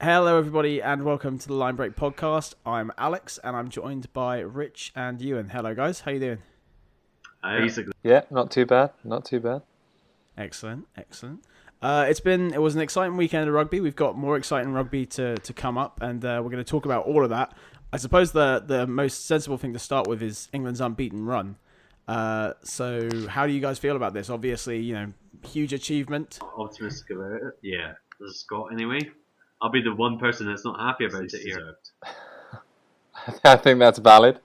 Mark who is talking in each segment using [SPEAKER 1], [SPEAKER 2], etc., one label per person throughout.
[SPEAKER 1] Hello, everybody, and welcome to the Linebreak podcast. I'm Alex, and I'm joined by Rich and Euan. Hello, guys. How you doing?
[SPEAKER 2] Basically.
[SPEAKER 3] Yeah, not too bad. Not too bad.
[SPEAKER 1] Excellent. It was an exciting weekend of rugby. We've got more exciting rugby to come up, and we're going to talk about all of that. I suppose the most sensible thing to start with is England's unbeaten run. So how do you guys feel about this? Obviously, huge achievement.
[SPEAKER 2] Optimistic about it. Yeah, this is Scott anyway. I'll be the one person that's not happy about it here.
[SPEAKER 3] I think that's valid.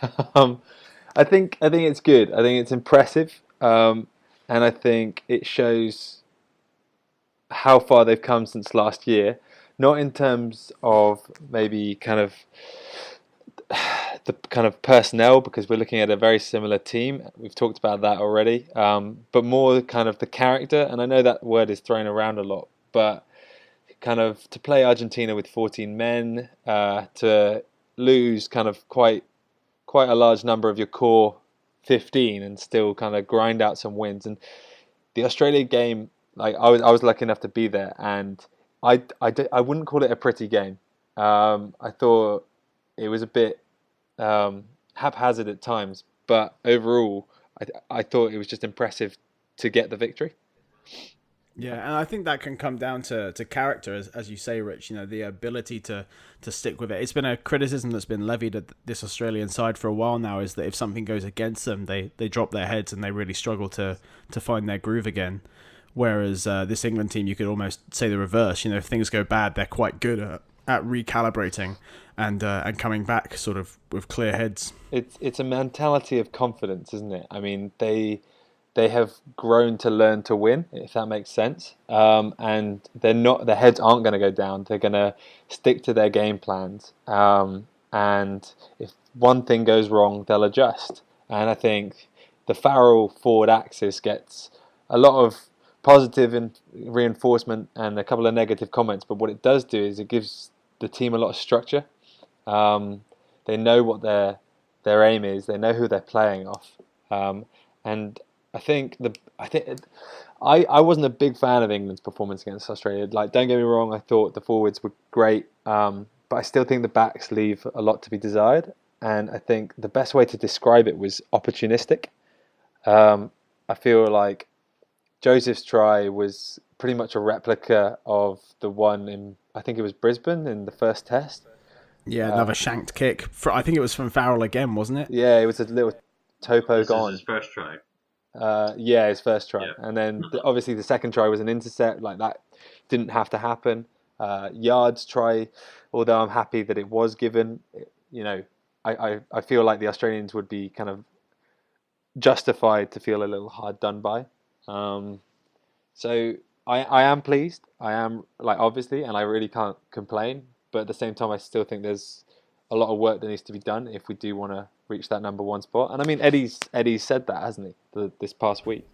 [SPEAKER 3] I think it's good. I think it's impressive, and I think it shows how far they've come since last year. Not in terms of maybe the kind of personnel, because we're looking at a very similar team. We've talked about that already, but more kind of the character. And I know that word is thrown around a lot, but kind of to play Argentina with 14 men, to lose kind of quite a large number of your core 15 and still kind of grind out some wins. And the Australia game, like I was lucky enough to be there, and I wouldn't call it a pretty game. I thought it was a bit haphazard at times, but overall I thought it was just impressive to get the victory.
[SPEAKER 1] Yeah, and I think that can come down to character, as you say, Rich. The ability to stick with it. It's been a criticism that's been levied at this Australian side for a while now, is that if something goes against them, they drop their heads and they really struggle to find their groove again. Whereas this England team, you could almost say the reverse. If things go bad, they're quite good at recalibrating and coming back sort of with clear heads.
[SPEAKER 3] It's a mentality of confidence, isn't it? I mean, they have grown to learn to win, if that makes sense. And their heads aren't going to go down. They're going to stick to their game plans. And if one thing goes wrong, they'll adjust. And I think the Farrell forward axis gets a lot of positive reinforcement and a couple of negative comments. But what it does do is it gives the team a lot of structure. They know what their aim is. They know who they're playing off. And I wasn't a big fan of England's performance against Australia. Like, don't get me wrong, I thought the forwards were great, but I still think the backs leave a lot to be desired. And I think the best way to describe it was opportunistic. I feel like Joseph's try was pretty much a replica of the one in, I think it was Brisbane in the first test.
[SPEAKER 1] Yeah, another shanked kick. I think it was from Farrell again, wasn't it?
[SPEAKER 3] Yeah, it was a little topo gone.
[SPEAKER 2] This is his first try.
[SPEAKER 3] His first try. Yeah. And then obviously the second try was an intercept. Like, that didn't have to happen. Yards try, although I'm happy that it was given, I feel like the Australians would be kind of justified to feel a little hard done by. So I am pleased. I am, obviously, and I really can't complain. But at the same time, I still think there's a lot of work that needs to be done if we do want to reach that number one spot. And I mean, Eddie's said that, hasn't he, this past week?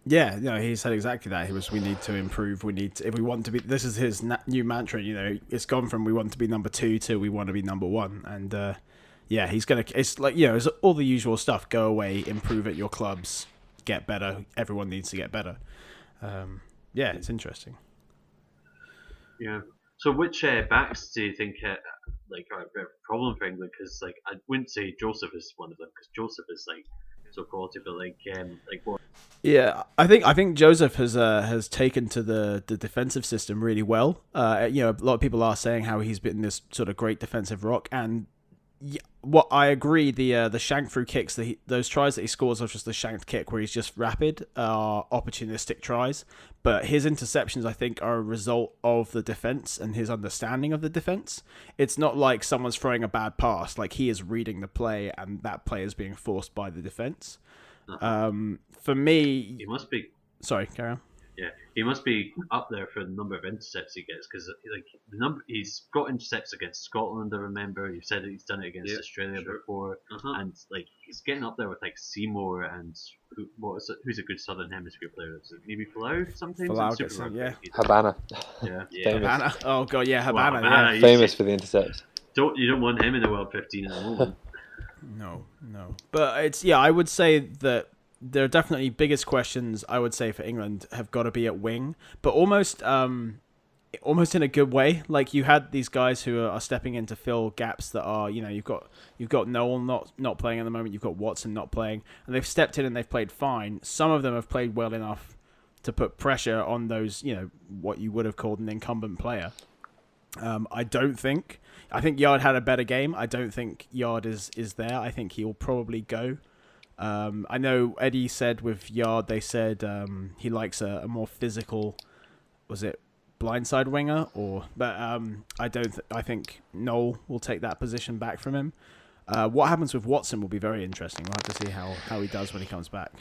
[SPEAKER 1] Yeah, he said exactly that. We need to improve. If we want to be, this is his new mantra. It's gone from we want to be number 2 to we want to be number 1. And it's like, it's all the usual stuff. Go away, improve at your clubs, get better. Everyone needs to get better. It's interesting.
[SPEAKER 2] Yeah. So which backs do you think are a bit of a problem for England? Because I wouldn't say Joseph is one of them, because Joseph is so quality, but what?
[SPEAKER 1] Yeah, I think Joseph has taken to the defensive system really well. A lot of people are saying how he's been this sort of great defensive rock, and what I agree, the shank through kicks, those tries that he scores are just the shanked kick where he's just rapid, are opportunistic tries. But his interceptions, I think, are a result of the defense and his understanding of the defense. It's not like someone's throwing a bad pass; like, he is reading the play, and that play is being forced by the defense. For me,
[SPEAKER 2] he must be.
[SPEAKER 1] Sorry, carry on.
[SPEAKER 2] Yeah, he must be up there for the number of intercepts he gets, because the number he's got intercepts against Scotland. I remember you said that he's done it against Australia before, and he's getting up there with Seymour and who's a good Southern Hemisphere player? Is it maybe Falau sometimes?
[SPEAKER 1] Falau, yeah.
[SPEAKER 3] Habana.
[SPEAKER 2] Yeah,
[SPEAKER 1] Habana. Oh god, yeah, Habana.
[SPEAKER 2] Well, Habana,
[SPEAKER 1] yeah.
[SPEAKER 3] Famous for the intercepts.
[SPEAKER 2] You don't want him in the World 15 at the moment.
[SPEAKER 1] No. But I would say that the definitely biggest questions, I would say, for England have got to be at wing, but almost almost in a good way. Like you had these guys who are stepping in to fill gaps that are, you've got Noel not playing at the moment. You've got Watson not playing, and they've stepped in and they've played fine. Some of them have played well enough to put pressure on those, what you would have called an incumbent player. I think Yard had a better game. I don't think Yard is there. I think he'll probably go. I know Eddie said with Yard, they said he likes a more physical, was it blindside winger? I think Noel will take that position back from him. What happens with Watson will be very interesting. We'll have to see how he does when he comes back.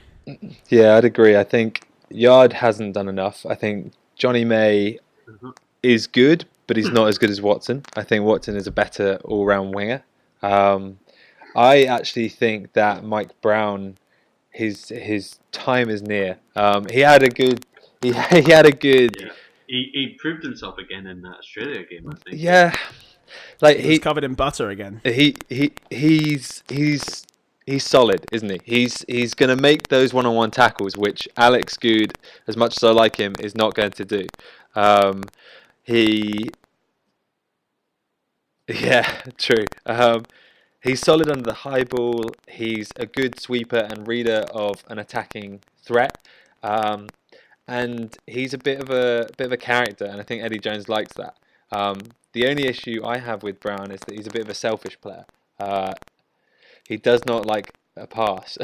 [SPEAKER 3] Yeah, I'd agree. I think Yard hasn't done enough. I think Johnny May is good, but he's not as good as Watson. I think Watson is a better all-round winger. I actually think that Mike Brown, his time is near. He had a good.
[SPEAKER 2] Yeah. He proved himself again in that Australia game, I think.
[SPEAKER 3] Yeah, like
[SPEAKER 1] He's covered in butter again.
[SPEAKER 3] He's solid, isn't he? He's going to make those one-on-one tackles, which Alex Good, as much as I like him, is not going to do. Yeah, true. He's solid under the high ball. He's a good sweeper and reader of an attacking threat. And he's a bit of a character, and I think Eddie Jones likes that. The only issue I have with Brown is that he's a bit of a selfish player. He does not like a pass,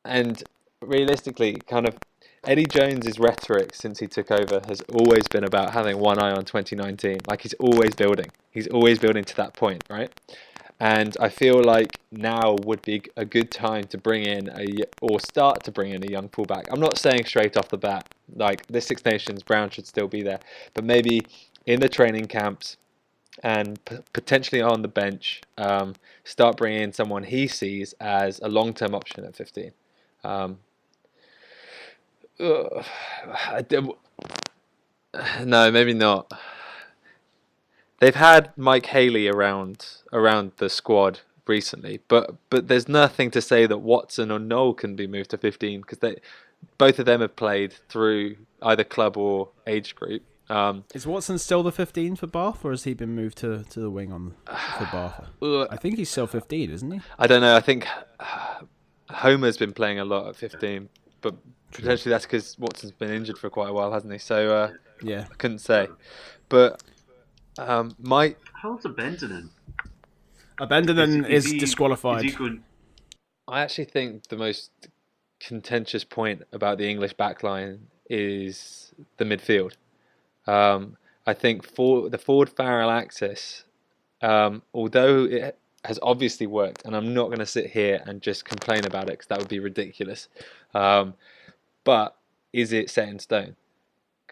[SPEAKER 3] and realistically, kind of Eddie Jones's rhetoric since he took over has always been about having one eye on 2019. Like he's always building to that point, right? And I feel like now would be a good time to start to bring in a young fullback. I'm not saying straight off the bat, like this Six Nations, Brown should still be there, but maybe in the training camps and potentially on the bench, start bringing in someone he sees as a long-term option at 15. No, maybe not. They've had Mike Haley around the squad recently, but there's nothing to say that Watson or Noel can be moved to 15 because both of them have played through either club or age group.
[SPEAKER 1] Is Watson still the 15 for Bath, or has he been moved to the wing for Bath? I think he's still 15, isn't he?
[SPEAKER 3] I don't know. I think Homer's been playing a lot at 15, but potentially that's because Watson's been injured for quite a while, hasn't he? So
[SPEAKER 1] yeah,
[SPEAKER 3] I couldn't say. But
[SPEAKER 2] How's Abendinen?
[SPEAKER 1] Abendinen is disqualified.
[SPEAKER 3] I actually think the most contentious point about the English backline is the midfield. I think for the forward Farrell axis, although it has obviously worked, and I'm not going to sit here and just complain about it because that would be ridiculous. But is it set in stone?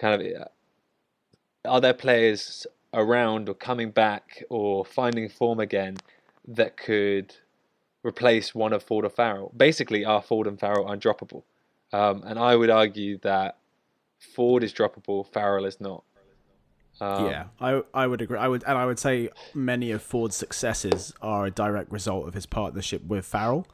[SPEAKER 3] Are there players around or coming back or finding form again that could replace one of Ford or Farrell? Basically, are Ford and Farrell undroppable? And I would argue that Ford is droppable, Farrell is not.
[SPEAKER 1] Yeah, I would agree. I would say many of Ford's successes are a direct result of his partnership with Farrell.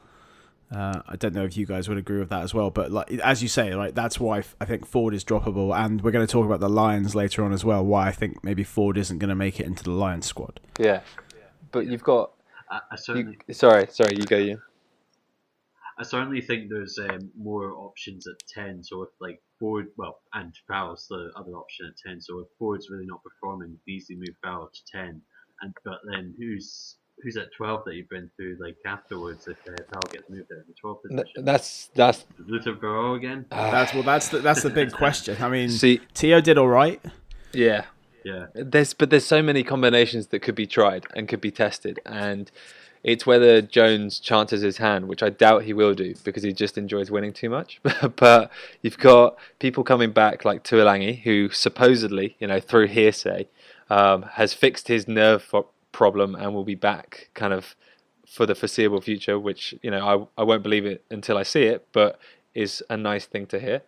[SPEAKER 1] I don't know if you guys would agree with that as well, but like as you say, right, that's why I think Ford is droppable, and we're going to talk about the Lions later on as well. Why I think maybe Ford isn't going to make it into the Lions squad.
[SPEAKER 3] Yeah, but you've got.
[SPEAKER 2] Sorry,
[SPEAKER 3] you go, Euan.
[SPEAKER 2] I certainly think there's more options at 10. So if like Ford, and Farrell's the other option at 10. So if Ford's really not performing, you easily move Farrell to 10. But then who's at 12 that you bring through like afterwards if Farrell gets moved out of the 12th position?
[SPEAKER 3] That's
[SPEAKER 2] Luther Burrow again.
[SPEAKER 1] That's the big question. I mean,
[SPEAKER 3] see,
[SPEAKER 1] Tio did all right.
[SPEAKER 2] Yeah.
[SPEAKER 3] There's so many combinations that could be tried and could be tested, and it's whether Jones chances his hand, which I doubt he will do because he just enjoys winning too much. But you've got people coming back like Tuolangi, who supposedly, through hearsay, has fixed his nerve problem and will be back kind of for the foreseeable future, which, I won't believe it until I see it, but is a nice thing to hear.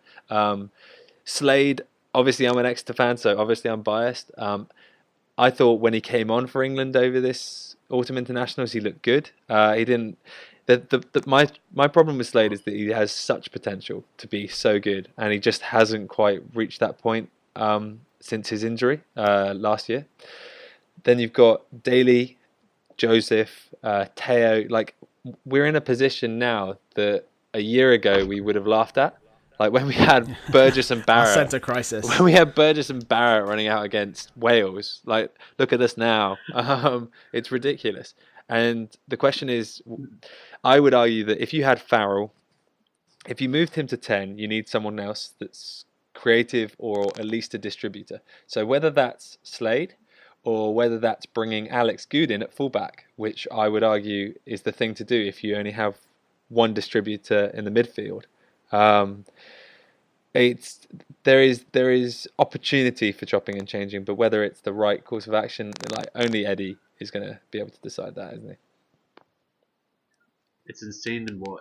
[SPEAKER 3] Slade, obviously I'm an Exeter fan, so obviously I'm biased. I thought when he came on for England over this autumn internationals, he looked good. He didn't. My problem with Slade is that he has such potential to be so good, and he just hasn't quite reached that point since his injury last year. Then you've got Daly, Joseph, Teo. Like, we're in a position now that a year ago we would have laughed at. Like when we had Burgess and Barrett.
[SPEAKER 1] Centre crisis.
[SPEAKER 3] When we had Burgess and Barrett running out against Wales. Like, look at us now. It's ridiculous. And the question is, I would argue that if you had Farrell, if you moved him to 10, you need someone else that's creative or at least a distributor. So whether that's Slade or whether that's bringing Alex Good in at fullback, which I would argue is the thing to do if you only have one distributor in the midfield. There is opportunity for chopping and changing, but whether it's the right course of action, like only Eddie is going to be able to decide that, isn't he?
[SPEAKER 2] It's insane in what,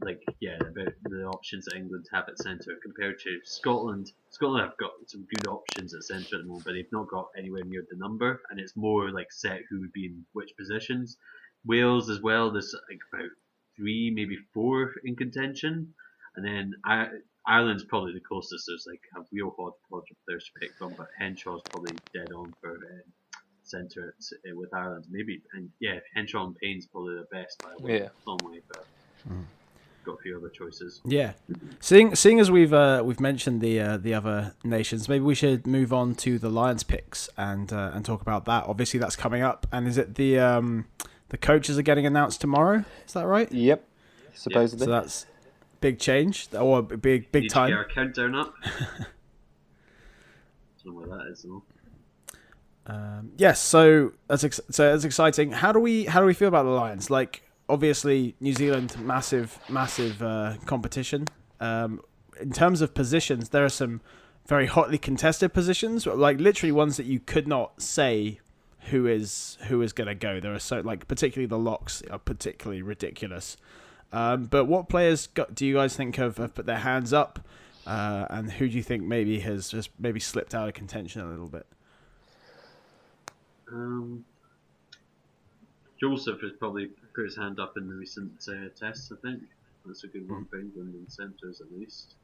[SPEAKER 2] about the options that England have at centre compared to Scotland. Scotland have got some good options at centre at the moment, but they've not got anywhere near the number, and it's more like set who would be in which positions. Wales as well, there's like about 3, maybe 4 in contention, and then Ireland's probably the closest. There's like a real hodgepodge of players to pick from, but Henshaw's probably dead on for centre with Ireland. Maybe, and yeah, Henshaw and Payne's probably the best by a long way, but got a few other choices.
[SPEAKER 1] Yeah, seeing as we've mentioned the other nations, maybe we should move on to the Lions picks and talk about that. Obviously, that's coming up, and is it the coaches are getting announced tomorrow? Is that right?
[SPEAKER 3] Yep, supposedly.
[SPEAKER 1] So that's big change or big
[SPEAKER 2] Need
[SPEAKER 1] time.
[SPEAKER 2] To get our countdown up. Don't know where that is though.
[SPEAKER 1] Yes, so that's exciting. How do we feel about the Lions? Like, obviously, New Zealand, massive competition. In terms of positions, there are some very hotly contested positions, like literally ones that you could not say who is going to go. There are so, like, particularly the locks are particularly ridiculous. But what players do you guys think have put their hands up, and who do you think maybe has just maybe slipped out of contention a little bit?
[SPEAKER 2] Joseph has probably put his hand up in the recent tests. I think that's a good one for England in centres at least.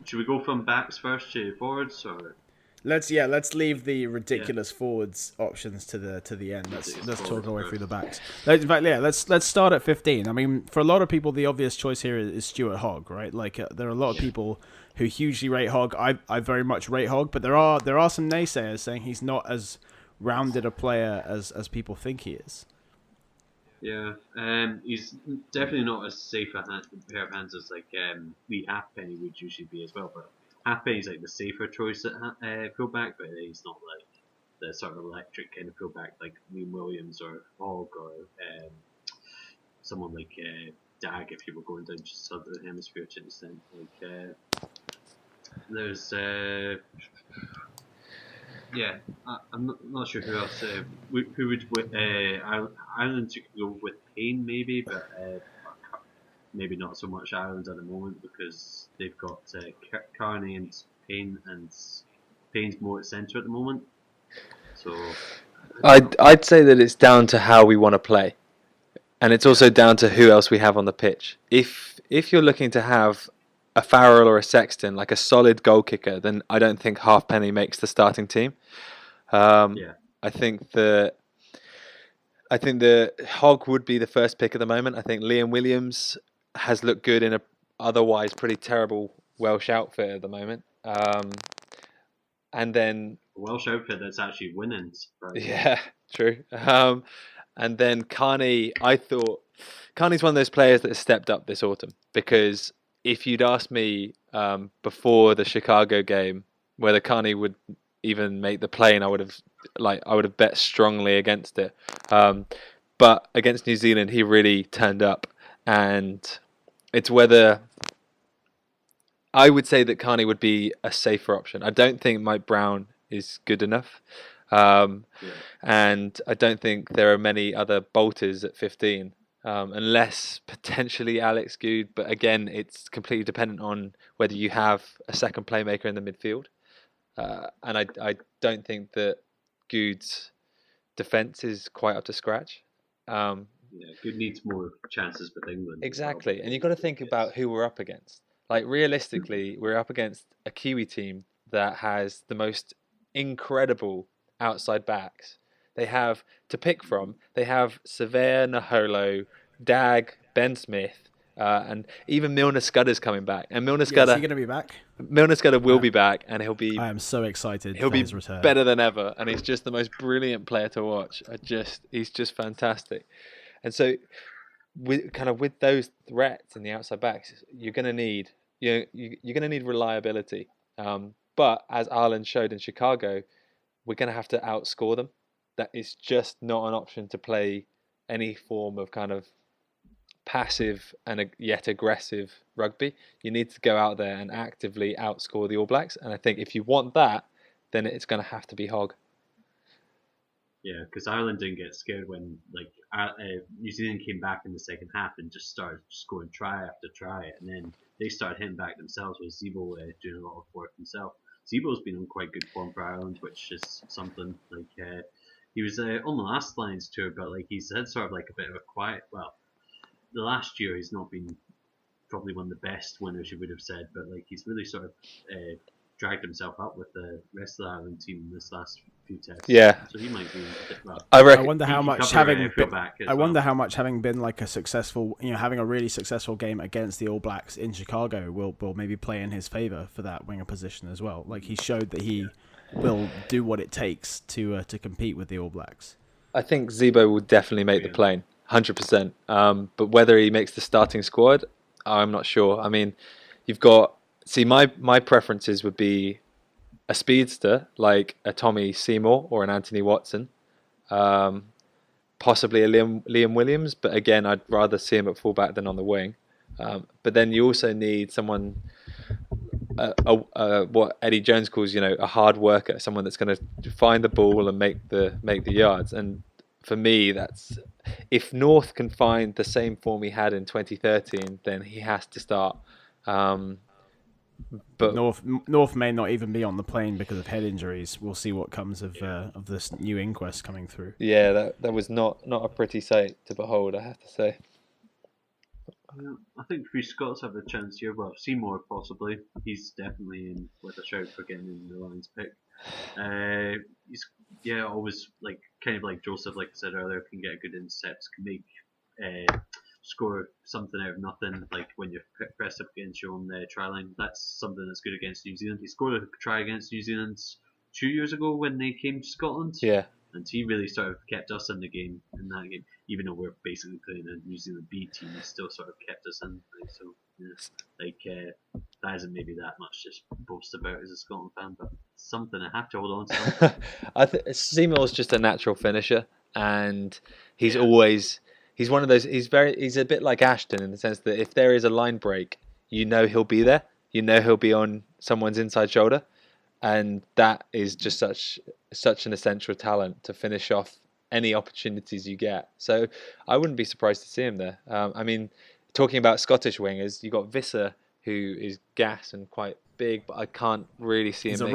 [SPEAKER 2] Should we go from backs first to forwards, or
[SPEAKER 1] let's leave the ridiculous forwards options to the end. Let's talk our way through the backs. In fact, let's start at 15. I mean, for a lot of people, the obvious choice here is Stuart Hogg, right? Like there are a lot of people who hugely rate Hogg. I very much rate Hogg, but there are some naysayers saying he's not as rounded a player as people think he is.
[SPEAKER 2] Yeah, he's definitely not as safe a pair of hands as like Lee Halfpenny would usually be as well. But Halfpenny's like the safer choice at fullback, but he's not like the sort of electric kind of fullback like Liam Williams or Hogg or someone like Dag if you were going down to southern hemisphere to an extent. Like there's I'm not sure who else. Who would Ireland you could go with Payne maybe, but maybe not so much Ireland at the moment because they've got Carney and Payne, and Payne's more at centre at the moment. So
[SPEAKER 3] I'd say that it's down to how we want to play, and it's also down to who else we have on the pitch. If you're looking to have a Farrell or a Sexton, like a solid goal kicker, then I don't think Halfpenny makes the starting team. I think the Hogg would be the first pick at the moment. I think Liam Williams has looked good in a otherwise pretty terrible Welsh outfit at the moment. And then
[SPEAKER 2] a Welsh outfit that's actually winning. Right?
[SPEAKER 3] Yeah, true. And then Carney, I thought Carney's one of those players that has stepped up this autumn, because if you'd asked me before the Chicago game whether Carney would even make the plane, I would have bet strongly against it. But against New Zealand, he really turned up, and it's whether I would say that Carney would be a safer option. I don't think Mike Brown is good enough, and I don't think there are many other bolters at 15. Unless potentially Alex Good, but again, it's completely dependent on whether you have a second playmaker in the midfield. and I don't think that Good's defence is quite up to scratch.
[SPEAKER 2] Good needs more chances with England.
[SPEAKER 3] Exactly, and you've got to think about who we're up against. Like, realistically, we're up against a Kiwi team that has the most incredible outside backs. They have, to pick from, they have Severe, Naholo, Dag, Ben Smith, and even Milner Scudder's coming back. And Milner Scudder,
[SPEAKER 1] is he going to be back?
[SPEAKER 3] Milner Scudder will be back, and he'll be.
[SPEAKER 1] I am so excited.
[SPEAKER 3] He'll
[SPEAKER 1] for
[SPEAKER 3] be
[SPEAKER 1] his return.
[SPEAKER 3] better than ever, and he's just the most brilliant player to watch. He's just fantastic. And so, with those threats in the outside backs, you're going to need you're going to need reliability. But as Ireland showed in Chicago, we're going to have to outscore them. That is just not an option to play any form of kind of passive and yet aggressive rugby. You need to go out there and actively outscore the All Blacks. And I think if you want that, then it's going to have to be Hogg.
[SPEAKER 2] Yeah, because Ireland didn't get scared when New Zealand came back in the second half and just started scoring try after try, and then they started hitting back themselves with Zebo doing a lot of work himself. Zebo's been on quite good form for Ireland, which is something. He was on the last Lions tour, but he's had sort of a bit of a quiet. Well, the last year he's not been probably one of the best winners, you would have said, but he's really sort of dragged himself up with the rest of the Ireland team in this last few tests.
[SPEAKER 3] Yeah.
[SPEAKER 2] So he might be a bit well.
[SPEAKER 3] I
[SPEAKER 1] wonder how much having been a successful, having a really successful game against the All Blacks in Chicago will maybe play in his favour for that winger position as well. He showed that he will do what it takes to compete with the All Blacks.
[SPEAKER 3] I think Zebo will definitely make the plane, 100%. But whether he makes the starting squad, I'm not sure. I mean, you've got. See, my preferences would be a speedster like a Tommy Seymour or an Anthony Watson, possibly a Liam Williams, but again, I'd rather see him at fullback than on the wing. But then you also need someone, what Eddie Jones calls, a hard worker, someone that's going to find the ball and make the yards. And for me, that's if North can find the same form he had in 2013, then he has to start. But
[SPEAKER 1] North may not even be on the plane because of head injuries. We'll see what comes of this new inquest coming through.
[SPEAKER 3] Yeah, that was not a pretty sight to behold, I have to say.
[SPEAKER 2] Yeah, I think three Scots have a chance here. Well, Seymour possibly. He's definitely in with a shout for getting in the Lions pick. He's always kind of like Joseph, like I said earlier, can get good intercepts, can make score something out of nothing, when you press up against your own try line. That's something that's good against New Zealand. He scored a try against New Zealand 2 years ago when they came to Scotland.
[SPEAKER 3] Yeah.
[SPEAKER 2] And he really sort of kept us in the game in that game. Even though we're basically playing a New Zealand B team, he still sort of kept us in. So, that isn't maybe that much just boast about as a Scotland fan, but something I have to hold on to.
[SPEAKER 3] I think Seymour's just a natural finisher, and he's always. He's one of those. He's a bit like Ashton in the sense that if there is a line break, he'll be there. He'll be on someone's inside shoulder, and that is just such an essential talent to finish off any opportunities you get. So I wouldn't be surprised to see him there. I mean, talking about Scottish wingers, you got Visser, who is gas and quite big, but I can't really see
[SPEAKER 1] He's
[SPEAKER 3] him.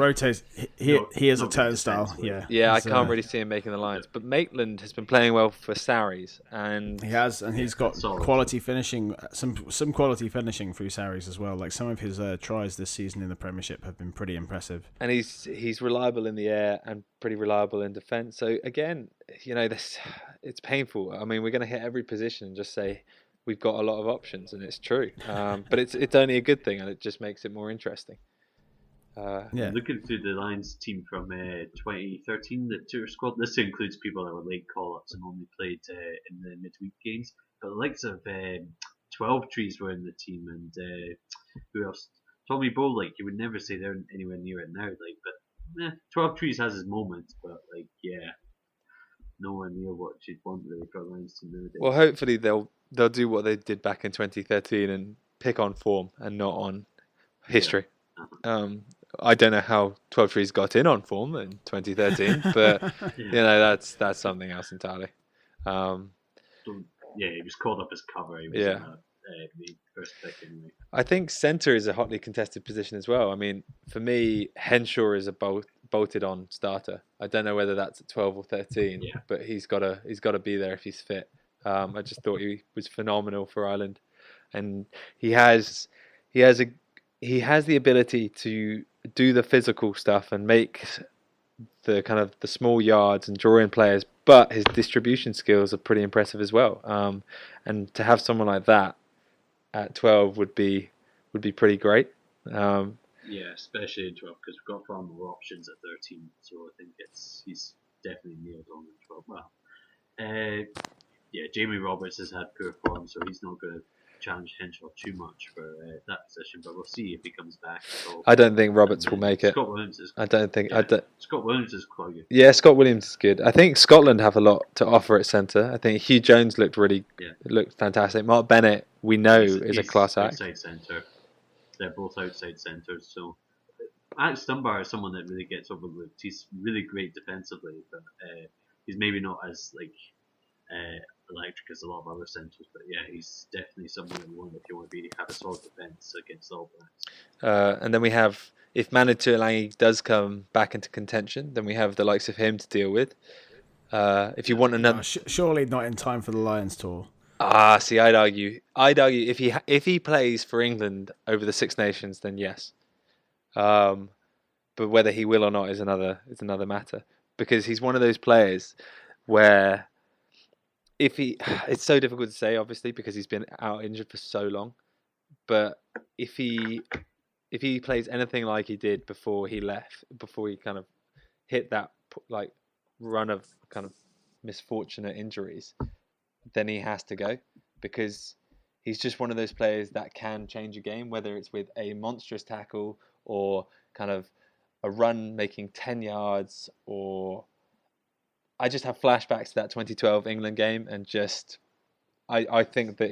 [SPEAKER 1] He is a turnstile.
[SPEAKER 3] Yeah. I can't really see him making the lines. But Maitland has been playing well for Sarries, and
[SPEAKER 1] he has, and he's got quality finishing, some quality finishing through Sarries as well. Some of his tries this season in the Premiership have been pretty impressive.
[SPEAKER 3] And he's reliable in the air and pretty reliable in defence. So again, it's painful. I mean, we're going to hit every position and just say we've got a lot of options, and it's true. But it's only a good thing, and it just makes it more interesting.
[SPEAKER 2] Looking through the Lions team from 2013, the tour squad, this includes people that were late call-ups and only played in the midweek games. But the likes of 12 Trees were in the team, and who else? Tommy Bow, you would never say they're anywhere near it now. But 12 Trees has his moments, but nowhere near what you'd want really for a Lions team nowadays.
[SPEAKER 3] Well, hopefully they'll do what they did back in 2013 and pick on form and not on history. Yeah. I don't know how 12 Trees got in on form in 2013, but that's something else entirely.
[SPEAKER 2] He was called up as cover. He was the first pick anyway.
[SPEAKER 3] I think centre is a hotly contested position as well. I mean, for me, Henshaw is a bolted on starter. I don't know whether that's at 12 or 13, but he's got to be there if he's fit. I just thought he was phenomenal for Ireland, and he has the ability to do the physical stuff and make the kind of the small yards and draw in players, but his distribution skills are pretty impressive as well. And to have someone like that at 12 would be pretty great.
[SPEAKER 2] Yeah, especially in 12 because we've got far more options at 13. So I think he's definitely nailed on at 12. Well, Jamie Roberts has had poor form, so he's not going to challenge Henshaw too much for that position. But we'll see if he comes back.
[SPEAKER 3] I don't think Roberts will make it.
[SPEAKER 2] Scott Williams is.
[SPEAKER 3] Scott
[SPEAKER 2] Williams is quite good.
[SPEAKER 3] Yeah, Scott Williams is good. I think Scotland have a lot to offer at centre. I think Hugh Jones looked fantastic. Mark Bennett, we know, is a class act.
[SPEAKER 2] Outside centre. They're both outside centres. So Alex Dunbar is someone that really gets overlooked. He's really great defensively, but he's maybe not as electric as a lot of other centres. But yeah, he's definitely someone that if you want to have a solid defence against the All Blacks.
[SPEAKER 3] And then we have, if Manu Tuilagi does come back into contention, then we have the likes of him to deal with. If you want another,
[SPEAKER 1] surely not in time for the Lions tour.
[SPEAKER 3] See, I'd argue if he plays for England over the Six Nations, then yes. But whether he will or not is another matter, because he's one of those players where it's so difficult to say, obviously, because he's been out injured for so long. But if he plays anything like he did before he kind of hit that run of kind of misfortunate injuries, then he has to go, because he's just one of those players that can change a game, whether it's with a monstrous tackle or kind of a run making 10 yards. Or I just have flashbacks to that 2012 England game, and I think that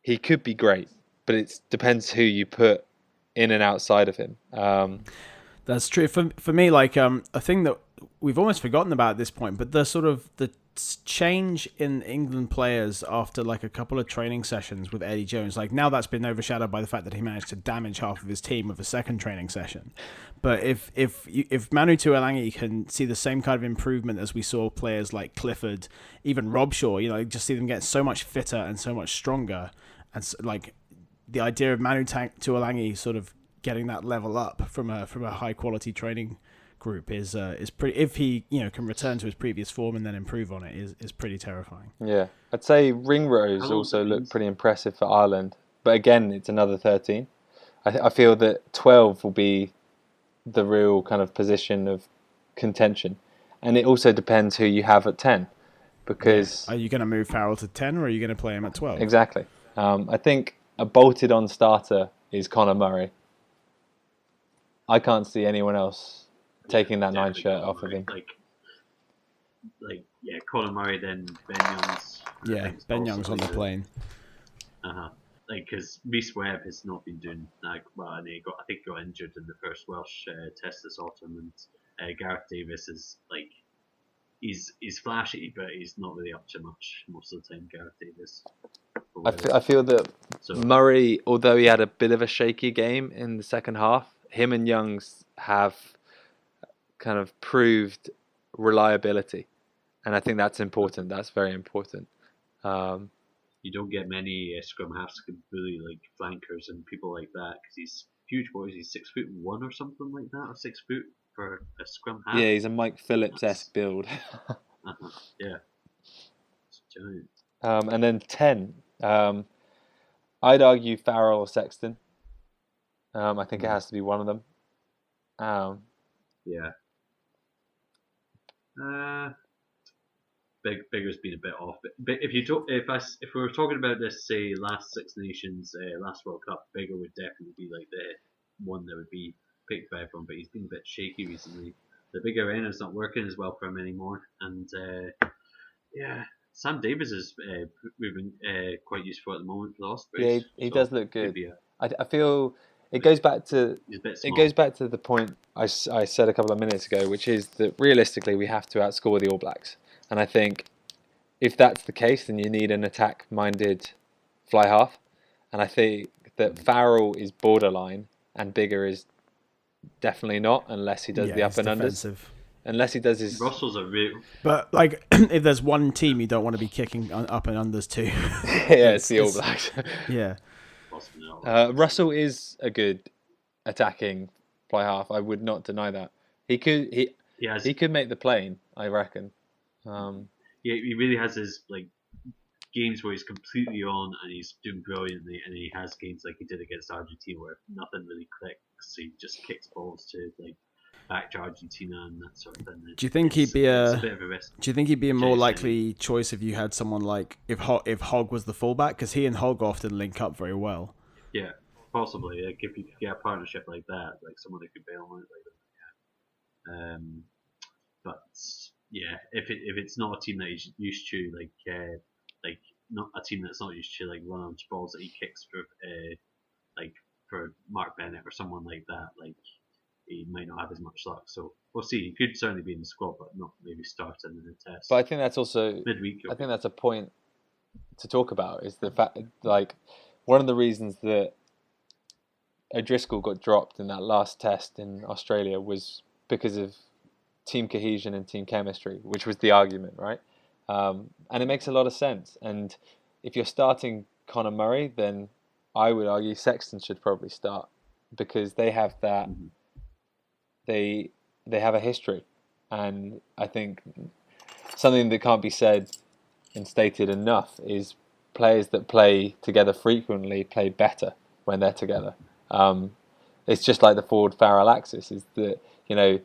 [SPEAKER 3] he could be great, but it depends who you put in and outside of him.
[SPEAKER 1] That's true. For me, a thing that we've almost forgotten about at this point, but the change in England players after a couple of training sessions with Eddie Jones, now that's been overshadowed by the fact that he managed to damage half of his team with a second training session. But if Manu Tuilagi can see the same kind of improvement as we saw players like Clifford, even Robshaw, just see them get so much fitter and so much stronger, and the idea of Manu Tuilagi sort of getting that level up from a high quality training group is pretty. If he can return to his previous form and then improve on it, is pretty terrifying.
[SPEAKER 3] Yeah, I'd say Ringrose also looked pretty impressive for Ireland, but again, it's another 13. I feel that 12 will be the real kind of position of contention, and it also depends who you have at 10. Because
[SPEAKER 1] are you going to move Farrell to 10, or are you going to play him at 12?
[SPEAKER 3] Exactly. I think a bolted on starter is Conor Murray. I can't see anyone else taking that 9 shirt off of him.
[SPEAKER 2] Conor Murray, then Ben Youngs.
[SPEAKER 1] Yeah, Ben Youngs on the plane.
[SPEAKER 2] Because Rhys Webb has not been doing well, and I think he got injured in the first Welsh test this autumn, and Gareth Davis is he's flashy, but he's not really up to much most of the time. Gareth Davis.
[SPEAKER 3] I feel that Murray, although he had a bit of a shaky game in the second half, him and Youngs have kind of proved reliability, and I think that's important. That's very important.
[SPEAKER 2] You don't get many scrum halves who can bully flankers and people like that, because he's huge. What is he, 6'1" or something like that, or 6 foot for a scrum half?
[SPEAKER 3] Yeah, he's a Mike Phillips-esque build.
[SPEAKER 2] Yeah, it's giant.
[SPEAKER 3] And then 10, I'd argue Farrell or Sexton. I think it has to be one of them.
[SPEAKER 2] Yeah. Bigger's been a bit off, but if we were talking about this, say last Six Nations, last World Cup, Bigger would definitely be the one that would be picked by everyone. But he's been a bit shaky recently. The big arena is not working as well for him anymore, and Sam Davies is proving quite useful at the moment for the Ospreys.
[SPEAKER 3] Yeah, he does look good. I feel it goes back to the point I said a couple of minutes ago, which is that realistically we have to outscore the All Blacks. And I think if that's the case, then you need an attack-minded fly half, and I think that Farrell is borderline and Bigger is definitely not, unless he does the up and unders. Unless he does his...
[SPEAKER 2] Russell's a real...
[SPEAKER 1] But, like, if there's one team you don't want to be kicking up and unders to...
[SPEAKER 3] yeah, it's the All Blacks.
[SPEAKER 1] Yeah.
[SPEAKER 3] Russell is a good attacking fly half. I would not deny that. He could make the plane, I reckon.
[SPEAKER 2] He really has his like games where he's completely on and he's doing brilliantly, and he has games like he did against Argentina where nothing really clicks. So he just kicks balls to like back to Argentina and that sort of thing.
[SPEAKER 1] Do you think he'd be a
[SPEAKER 2] bit of a risk?
[SPEAKER 1] Do you think he'd be a more likely choice if you had someone like if Hogg was the fullback? Because he and Hogg often link up very well.
[SPEAKER 2] Yeah, possibly. Like if you could get a partnership like that, like someone that could bail on it like that. But yeah, if it's not a team that he's used to, like not a team that's not used to like run on balls that he kicks for, like for Mark Bennett or someone like that, like he might not have as much luck. So we'll see. He could certainly be in the squad, but not maybe starting in the test.
[SPEAKER 3] But I think that's also
[SPEAKER 2] midweek.
[SPEAKER 3] I think that's a point to talk about, is the fact, like, one of the reasons that O'Driscoll got dropped in that last test in Australia was because of team cohesion and team chemistry, which was the argument, right? And it makes a lot of sense. And if you're starting Conor Murray, then I would argue Sexton should probably start, because they have that. They have a history, and I think something that can't be said and stated enough is players that play together frequently play better when they're together. It's just like the forward Farrell axis, is that, you know,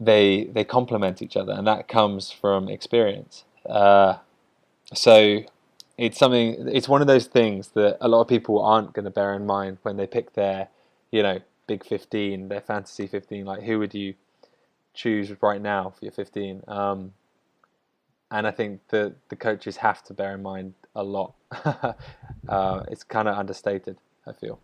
[SPEAKER 3] they complement each other, and that comes from experience. So it's one of those things that a lot of people aren't going to bear in mind when they pick their, you know, big 15, their fantasy 15. Like, who would you choose right now for your 15? And I think that the coaches have to bear in mind a lot. It's kind of understated, I feel.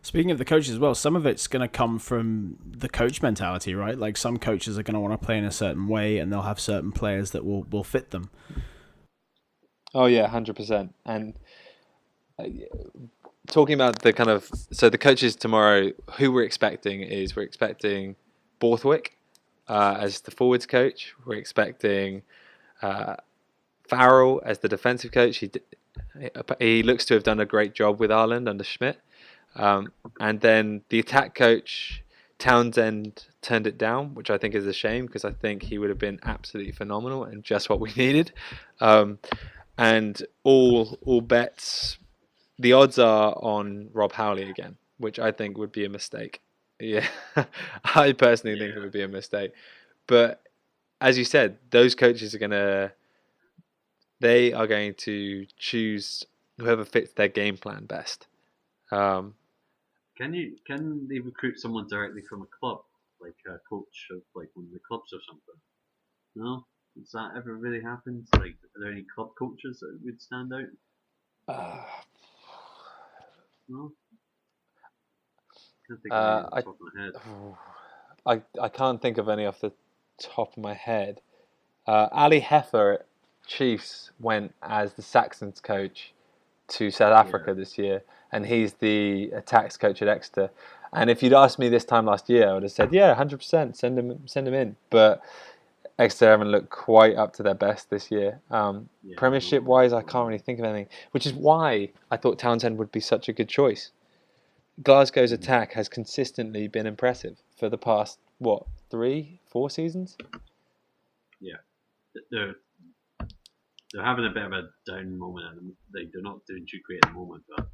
[SPEAKER 1] Speaking of the coaches as well, some of it's going to come from the coach mentality, right? Like, some coaches are going to want to play in a certain way, and they'll have certain players that will fit them.
[SPEAKER 3] Oh yeah, 100%. And talking about the kind of, so the coaches tomorrow, who we're expecting Borthwick as the forwards coach. We're expecting Farrell as the defensive coach. He looks to have done a great job with Ireland under Schmidt. And then the attack coach, Townsend, turned it down, which I think is a shame, because I think he would have been absolutely phenomenal and just what we needed. And all bets, the odds are on Rob Howley again, which I think would be a mistake. Yeah, I personally think it would be a mistake. But as you said, those coaches are going to choose whoever fits their game plan best.
[SPEAKER 2] Can they recruit someone directly from a club, like a coach of like one of the clubs or something? No, has that ever really happened? Like, are there any club coaches that would stand out? No. Can't think of any off the top of my head.
[SPEAKER 3] I can't think of any off the top of my head. Ali Heffer at Chiefs went as the Saxons coach to South Africa this year, and he's the attacks coach at Exeter. And if you'd asked me this time last year, I would have said, 100%, send him in. But Exeter haven't looked quite up to their best this year. Premiership-wise, I can't really think of anything, which is why I thought Townsend would be such a good choice. Glasgow's attack has consistently been impressive for the past, 3-4 seasons?
[SPEAKER 2] Yeah. They're having a bit of a down moment, and they're not doing too great at the moment, but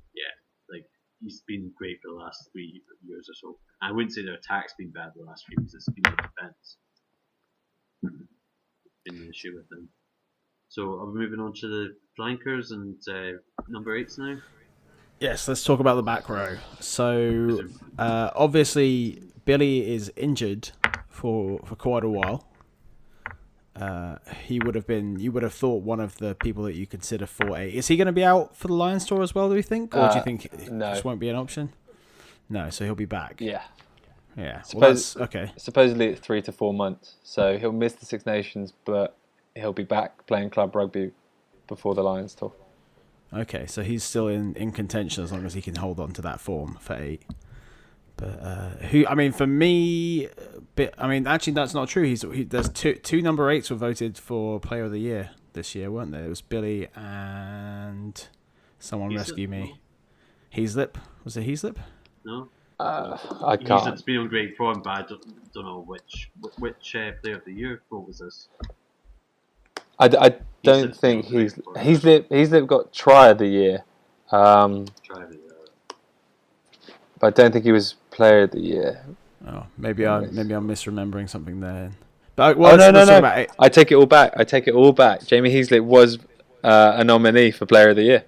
[SPEAKER 2] he's been great for the last 3 years or so. I wouldn't say their attack's been bad the last few years, it's been the defence. Been an issue with them. So are we moving on to the flankers and number 8s now?
[SPEAKER 1] Yes, let's talk about the back row. So obviously Billy is injured for quite a while. You would have thought one of the people that you consider 4A. Is he going to be out for the Lions tour as well, do you think? Or do you think
[SPEAKER 3] no.
[SPEAKER 1] This won't be an option? No, so he'll be back.
[SPEAKER 3] Yeah.
[SPEAKER 1] Yeah.
[SPEAKER 3] Okay. Supposedly it's 3 to 4 months. So he'll miss the Six Nations, but he'll be back playing club rugby before the Lions tour.
[SPEAKER 1] Okay, so he's still in contention as long as he can hold on to that form for 8. But for me, actually that's not true. There's two number 8s were voted for Player of the Year this year, weren't there? It was Billy and someone rescue me. Heaslip, was it Heaslip?
[SPEAKER 2] No.
[SPEAKER 3] I can't.
[SPEAKER 2] He's been on great form, but I don't know which Player of the Year vote was this.
[SPEAKER 3] I don't think Heaslip got Try of the Year.
[SPEAKER 2] Try of the Year.
[SPEAKER 3] But I don't think he was Player of the Year.
[SPEAKER 1] Oh, maybe I'm misremembering something there. But
[SPEAKER 3] no. I take it all back. Jamie Heaslip was a nominee for Player of the Year.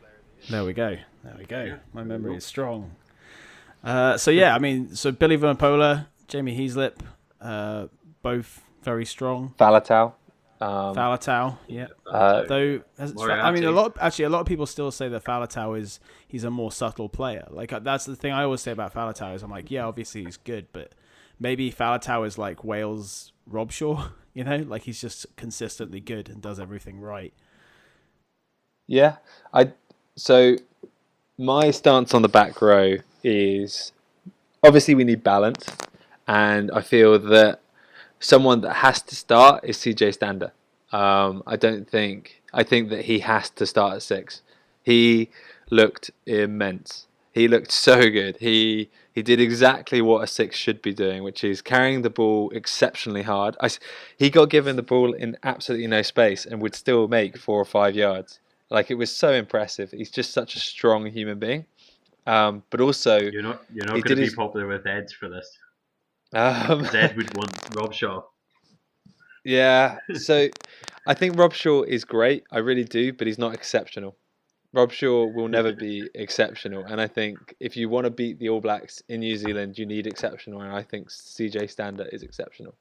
[SPEAKER 1] There we go. My memory is strong. So Billy Vunipola, Jamie Heaslip, both very strong.
[SPEAKER 3] Faletau,
[SPEAKER 1] yeah.
[SPEAKER 2] Moriarty.
[SPEAKER 1] A lot of people still say that Faletau he's a more subtle player. Like that's the thing I always say about Faletau is I'm like, yeah, obviously he's good, but maybe Faletau is like Wales Robshaw, like he's just consistently good and does everything right.
[SPEAKER 3] Yeah, so my stance on the back row is obviously we need balance, and I feel that someone that has to start is CJ Stander. I think that he has to start at 6. He looked immense. He looked so good. He did exactly what a 6 should be doing, which is carrying the ball exceptionally hard. He got given the ball in absolutely no space and would still make 4 or 5 yards. Like, it was so impressive. He's just such a strong human being. But also,
[SPEAKER 2] you're not going to be popular with Eds for this. Ed would want Robshaw.
[SPEAKER 3] Yeah, so I think Robshaw is great. I really do, but he's not exceptional. Robshaw will never be exceptional, and I think if you want to beat the All Blacks in New Zealand, you need exceptional, and I think CJ Stander is exceptional.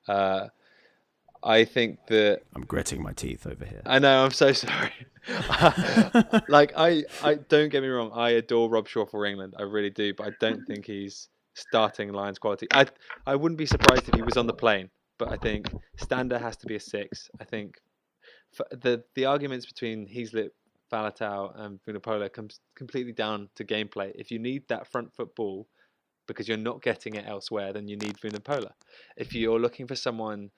[SPEAKER 3] I think that
[SPEAKER 1] I'm gritting my teeth over here.
[SPEAKER 3] I know, I'm so sorry. I don't get me wrong, I adore Robshaw for England, I really do, but I don't think he's starting Lions quality. I wouldn't be surprised if he was on the plane, but I think Stander has to be a 6. I think the arguments between Heaslip, Faletau and Vunipola comes completely down to gameplay. If you need that front foot ball because you're not getting it elsewhere, then you need Vunipola. If you're looking for someone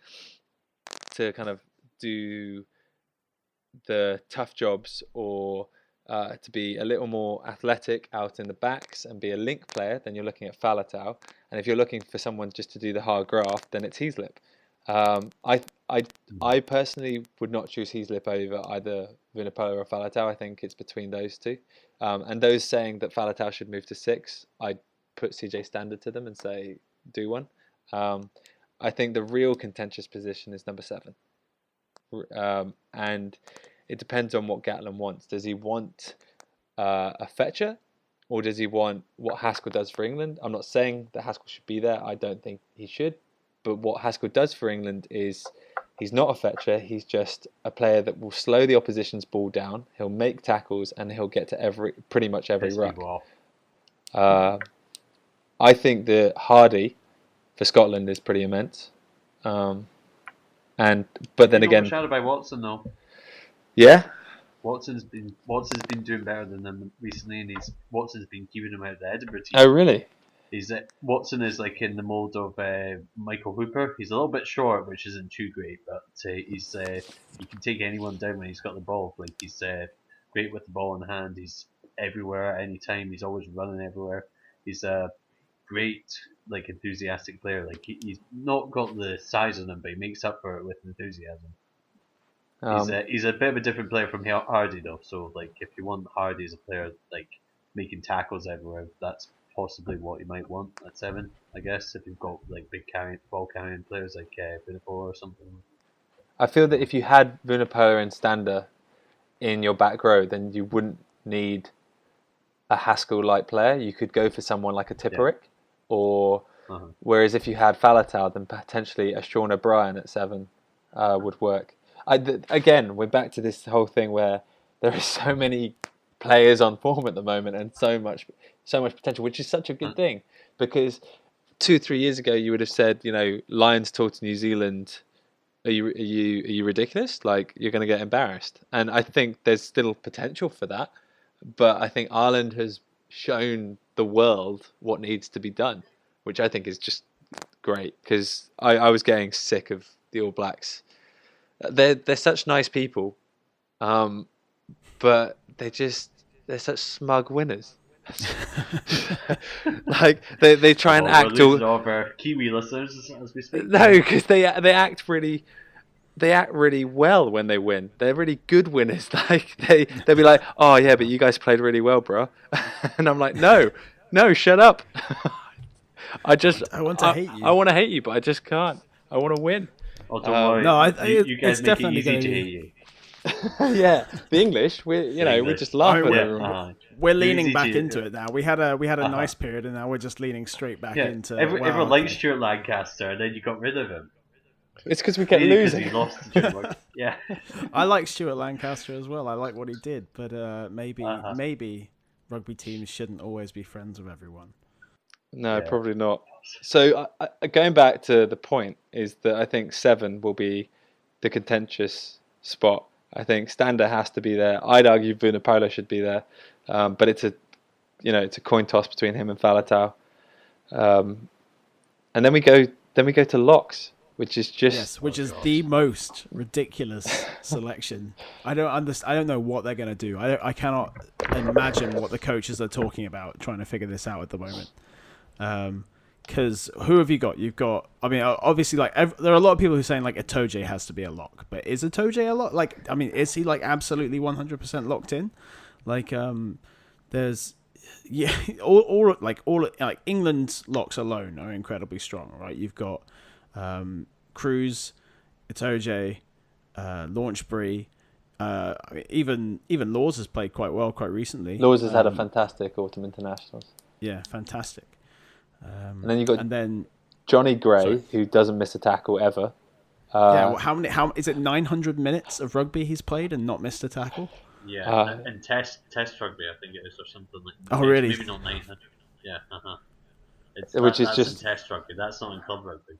[SPEAKER 3] to kind of do the tough jobs or to be a little more athletic out in the backs and be a link player, then you're looking at Faletau. And if you're looking for someone just to do the hard graft, then it's Heaslip. I personally would not choose Heaslip over either Vunipola or Faletau. I think it's between those two. And those saying that Faletau should move to 6, I'd put CJ Stander to them and say, do one. I think the real contentious position is number 7. And it depends on what Gatland wants. Does he want a fetcher, or does he want what Haskell does for England? I'm not saying that Haskell should be there. I don't think he should. But what Haskell does for England is he's not a fetcher. He's just a player that will slow the opposition's ball down. He'll make tackles and he'll get to pretty much every ruck. I think that Hardy for Scotland is pretty immense. But then again,
[SPEAKER 2] overshadowed by Watson though.
[SPEAKER 3] Yeah.
[SPEAKER 2] Watson's been doing better than them recently, and Watson's been keeping him out of the Edinburgh team.
[SPEAKER 3] Oh really?
[SPEAKER 2] Watson is like in the mould of Michael Hooper. He's a little bit short, which isn't too great, but he can take anyone down when he's got the ball. Like he's great with the ball in hand. He's everywhere at any time. He's always running everywhere. He's a great enthusiastic player. Like he's not got the size on him, but he makes up for it with enthusiasm. He's a bit of a different player from Hardy though. So like if you want Hardy as a player like making tackles everywhere, that's possibly what you might want at 7, I guess, if you've got like big ball carrying players like Vunipola or something.
[SPEAKER 3] I feel that if you had Vunipola and Stander in your back row, then you wouldn't need a Haskell-like player. You could go for someone like a Tipperick, or whereas if you had Faletau, then potentially a Sean O'Brien at 7 would work. Again, we're back to this whole thing where there are so many players on form at the moment and so much potential, which is such a good thing, because 2-3 years ago you would have said, Lions tour to New Zealand, are you ridiculous? Like, you're going to get embarrassed. And I think there's still potential for that. but I think Ireland has shown the world what needs to be done, which I think is just great, because I was getting sick of the All Blacks. They're such nice people, but they're such smug winners. Like they try and act
[SPEAKER 2] all of our Kiwi listeners as we speak.
[SPEAKER 3] No, because they act really well when they win. They're really good winners. Like they'll be like, oh yeah, but you guys played really well, bro. And I'm like, no, shut up. I
[SPEAKER 1] want to hate you.
[SPEAKER 3] I want to hate you, but I just can't. I want to win.
[SPEAKER 2] Oh, don't worry.
[SPEAKER 1] No,
[SPEAKER 2] you guys
[SPEAKER 1] it's
[SPEAKER 2] make
[SPEAKER 1] definitely
[SPEAKER 2] it easy to hate you.
[SPEAKER 3] Yeah, the English, we just laugh at everyone.
[SPEAKER 1] We're leaning back into it now. We had a nice period, and now we're just leaning straight back into.
[SPEAKER 2] Everyone liked Stuart Lancaster, and then you got rid of him.
[SPEAKER 3] It's because we kept losing.
[SPEAKER 2] He lost to Stuart. Yeah.
[SPEAKER 1] I like Stuart Lancaster as well. I like what he did, but maybe rugby teams shouldn't always be friends with everyone.
[SPEAKER 3] No, probably not. So going back to the point is that I think 7 will be the contentious spot. I think Stander has to be there. I'd argue Vunipola should be there, but it's a coin toss between him and Faletau. And then we go to locks, which is
[SPEAKER 1] the most ridiculous selection. I don't know what they're going to do. I cannot imagine what the coaches are talking about trying to figure this out at the moment. Because who have you got? You've got, I mean, obviously, like there are a lot of people who are saying like Itoje has to be a lock, but is Itoje a lock? Like, I mean, is he like absolutely 100% locked in? Like, there's all England's locks alone are incredibly strong, right? You've got Cruz, Itoje, Launchbury. Even Laws has played quite well quite recently.
[SPEAKER 3] Laws has had a fantastic autumn internationals.
[SPEAKER 1] Yeah, fantastic.
[SPEAKER 3] And then you got Johnny Gray, who doesn't miss a tackle ever.
[SPEAKER 1] How is it? 900 minutes of rugby he's played and not missed a tackle.
[SPEAKER 2] Yeah, and test rugby, I think it is, or something like that.
[SPEAKER 1] Oh, really?
[SPEAKER 2] Maybe not 900. Yeah,
[SPEAKER 3] That's
[SPEAKER 2] in test rugby. That's not in club rugby.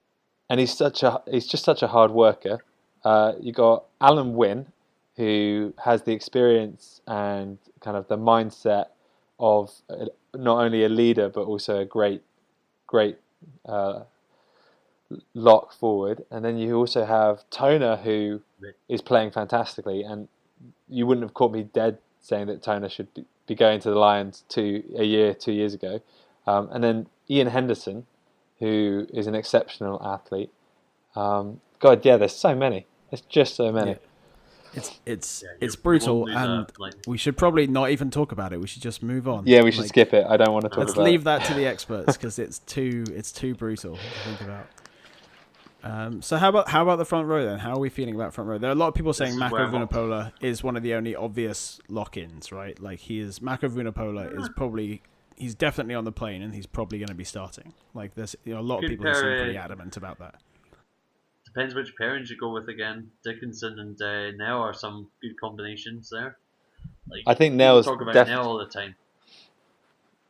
[SPEAKER 3] And he's just such a hard worker. You got Alan Wynne, who has the experience and kind of the mindset of not only a leader but also a great lock forward. And then you also have Toner, who is playing fantastically, and you wouldn't have caught me dead saying that Toner should be going to the Lions 2 years ago. And then Ian Henderson, who is an exceptional athlete. There's so many. There's just so many.
[SPEAKER 1] Yeah. It's brutal, and we should probably not even talk about it. We should just move on.
[SPEAKER 3] Yeah, we should skip it. I don't want to talk about it.
[SPEAKER 1] Let's leave that to the experts, because it's too brutal to think about. So how about the front row then? How are we feeling about front row? There are a lot of people saying Mako Vunipola is one of the only obvious lock-ins, right? Like Mako Vunipola is probably, he's definitely on the plane, and he's probably going to be starting. Like there's a lot of people who seem pretty adamant about that.
[SPEAKER 2] Depends which pairings you go with again. Dickinson and Nell are some good combinations there. Like,
[SPEAKER 3] I think Nell's
[SPEAKER 2] talk about Nell all the time.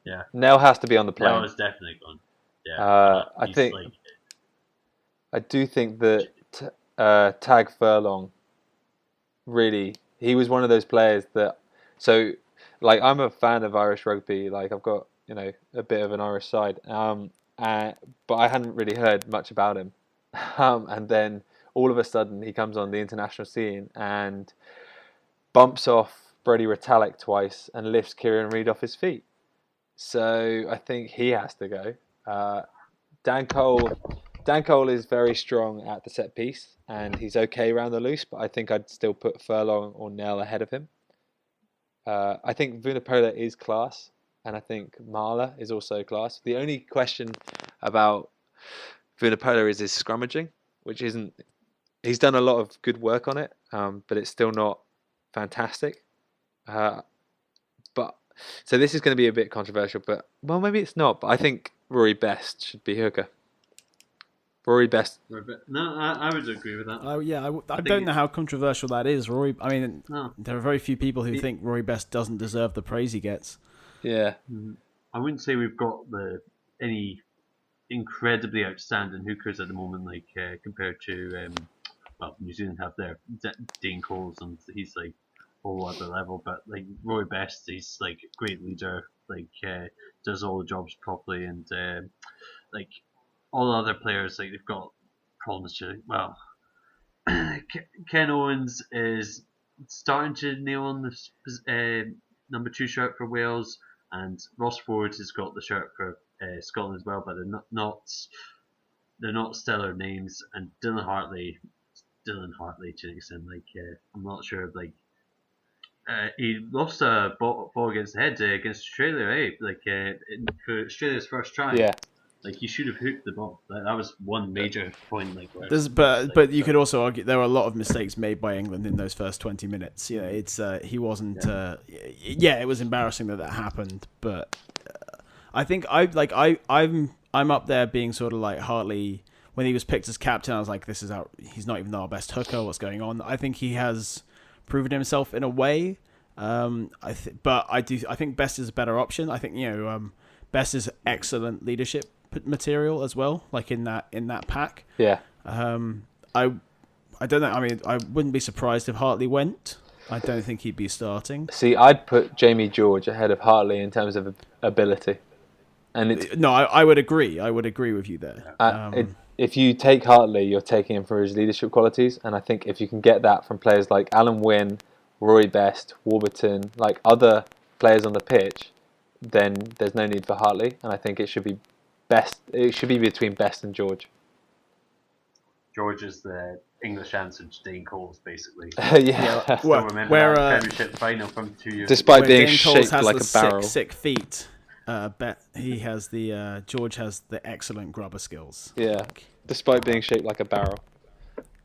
[SPEAKER 2] Yeah,
[SPEAKER 3] Nell has to be on the plane.
[SPEAKER 2] Nell is definitely gone. Yeah,
[SPEAKER 3] I do think that Tag Furlong, really, he was one of those players that. So, like, I'm a fan of Irish rugby. Like, I've got a bit of an Irish side, but I hadn't really heard much about him. And then all of a sudden he comes on the international scene and bumps off Brody Retallick twice and lifts Kieran Reid off his feet. So I think he has to go. Dan Cole is very strong at the set piece and he's okay around the loose, but I think I'd still put Furlong or Nell ahead of him. I think Vunipola is class, and I think Marla is also class. The only question about Vunipola is his scrummaging, which isn't. He's done a lot of good work on it, but it's still not fantastic. But so this is going to be a bit controversial, but well, maybe it's not. But I think Rory Best should be hooker. Rory Best.
[SPEAKER 2] No, I would agree with that.
[SPEAKER 1] Oh yeah, I don't know how controversial that is, Rory. I mean, there are very few people who think Rory Best doesn't deserve the praise he gets.
[SPEAKER 3] Yeah,
[SPEAKER 2] I wouldn't say we've got any incredibly outstanding hookers at the moment, like compared to New Zealand have their Dean Coles, and he's like whole other level. But like Roy Best, he's like a great leader. Like does all the jobs properly, and like all the other players, like they've got problems to. Well, Ken Owens is starting to nail on the number 2 shirt for Wales, and Ross Ford has got the shirt for Scotland as well, but they're not stellar names. And Dylan Hartley to an extent, like I'm not sure, like he lost a ball against the head against Australia, like for Australia's first try.
[SPEAKER 3] Yeah.
[SPEAKER 2] Like he should have hooked the ball. That was one major point. Like,
[SPEAKER 1] but you could also argue there were a lot of mistakes made by England in those first 20 minutes. You know, it's he wasn't. Yeah. It was embarrassing that happened, but I think I'm up there being sort of like Hartley when he was picked as captain. I was like, he's not even our best hooker. What's going on? I think he has proven himself in a way. But I think Best is a better option. I think Best is excellent leadership material as well, like in that pack.
[SPEAKER 3] Yeah.
[SPEAKER 1] I don't know. I mean, I wouldn't be surprised if Hartley went. I don't think he'd be starting.
[SPEAKER 3] See, I'd put Jamie George ahead of Hartley in terms of ability. And
[SPEAKER 1] I would agree. I would agree with you there.
[SPEAKER 3] If you take Hartley, you're taking him for his leadership qualities, and I think if you can get that from players like Alan Wynne, Roy Best, Warburton, like other players on the pitch, then there's no need for Hartley, and I think it should be Best. It should be between Best and George.
[SPEAKER 2] George is the English answer to Dane Coles, basically.
[SPEAKER 3] Yeah.
[SPEAKER 2] Still remember that Premiership final from 2 years
[SPEAKER 3] Despite
[SPEAKER 2] ago.
[SPEAKER 3] being
[SPEAKER 1] Dane
[SPEAKER 3] shaped
[SPEAKER 1] Coles has
[SPEAKER 3] like
[SPEAKER 1] the
[SPEAKER 3] a barrel.
[SPEAKER 1] sick feet. He has the George has the excellent grubber skills.
[SPEAKER 3] Yeah. Despite being shaped like a barrel.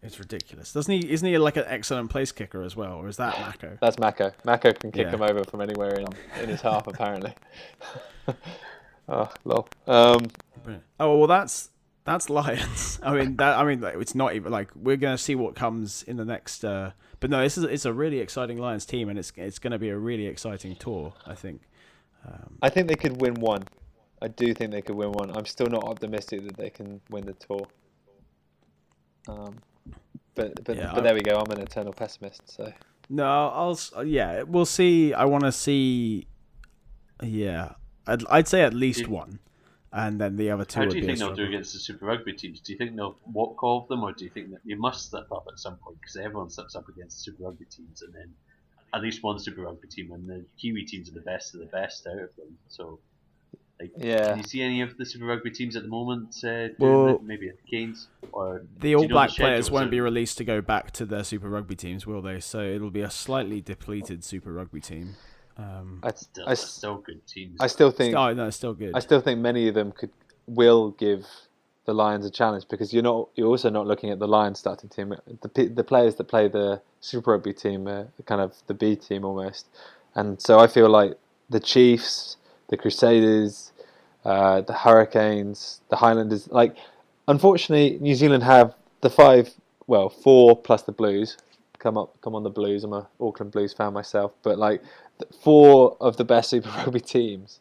[SPEAKER 1] It's ridiculous. Isn't he like an excellent place kicker as well, or is that Mako?
[SPEAKER 3] That's Mako. Mako can kick him over from anywhere in his half, apparently. Oh, lol.
[SPEAKER 1] Oh well, that's Lions. I mean, it's not even like we're gonna see what comes in the next. But no, it's a really exciting Lions team, and it's going to be a really exciting tour. I think.
[SPEAKER 3] I think they could win one. I do think they could win one. I'm still not optimistic that they can win the tour. But there we go. I'm an eternal pessimist. So
[SPEAKER 1] no, we'll see. I want to see. Yeah, I'd say at least one, and then the other two.
[SPEAKER 2] How
[SPEAKER 1] would
[SPEAKER 2] do you
[SPEAKER 1] be
[SPEAKER 2] think they'll do against the Super Rugby teams? Do you think they'll walk all of them, or do you think that you must step up at some point? Because everyone steps up against the Super Rugby teams, and then at least one Super Rugby team, and the Kiwi teams are the best of the best out of them. So, can you see any of the Super Rugby teams at the moment? Maybe at the Canes, or
[SPEAKER 1] the All Black players won't be released to go back to their Super Rugby teams, will they? So it'll be a slightly depleted Super Rugby team.
[SPEAKER 2] Still good teams.
[SPEAKER 3] I still think.
[SPEAKER 1] Oh no, it's still good.
[SPEAKER 3] I still think many of them will give the Lions a challenge, because you're also not looking at the Lions starting team. The players that play the Super Rugby team are kind of the B team almost, and so I feel like the Chiefs, the Crusaders, the Hurricanes, the Highlanders. Like, unfortunately, New Zealand have the 4 plus the Blues. Come on the Blues. I'm a Auckland Blues fan myself, but like 4 of the best Super Rugby teams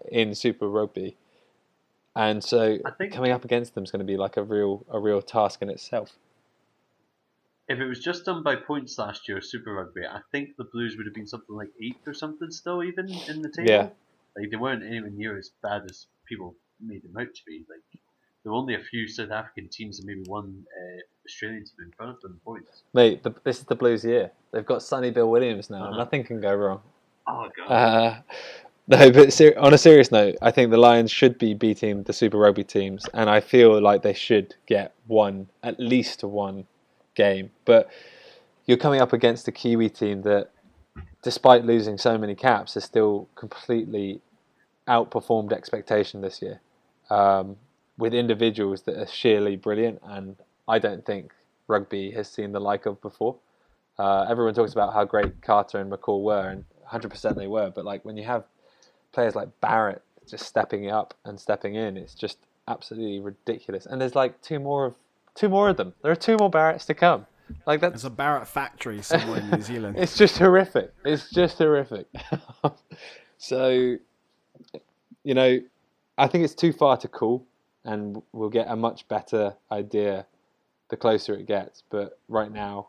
[SPEAKER 3] in Super Rugby. And so I think coming up against them is going to be like a real task in itself.
[SPEAKER 2] If it was just done by points last year, Super Rugby, I think the Blues would have been something like 8th or something still, even in the table.
[SPEAKER 3] Yeah.
[SPEAKER 2] Like, they weren't anywhere near as bad as people made them out to be. Like, there were only a few South African teams and maybe one Australian team in front of them points.
[SPEAKER 3] Mate, this is the Blues' year. They've got Sonny Bill Williams now. Nothing can go wrong.
[SPEAKER 2] Oh, God.
[SPEAKER 3] No, but on a serious note, I think the Lions should be beating the Super Rugby teams, and I feel like they should get at least one game. But you're coming up against a Kiwi team that, despite losing so many caps, has still completely outperformed expectation this year, with individuals that are sheerly brilliant, and I don't think rugby has seen the like of before. Everyone talks about how great Carter and McCall were, and 100% they were, but like when you have players like Barrett just stepping up and stepping in, it's just absolutely ridiculous. And there's like two more of them. There are 2 more Barretts to come. Like there's
[SPEAKER 1] a Barrett factory somewhere in New Zealand.
[SPEAKER 3] It's just horrific. So, I think it's too far to call, and we'll get a much better idea the closer it gets. But right now,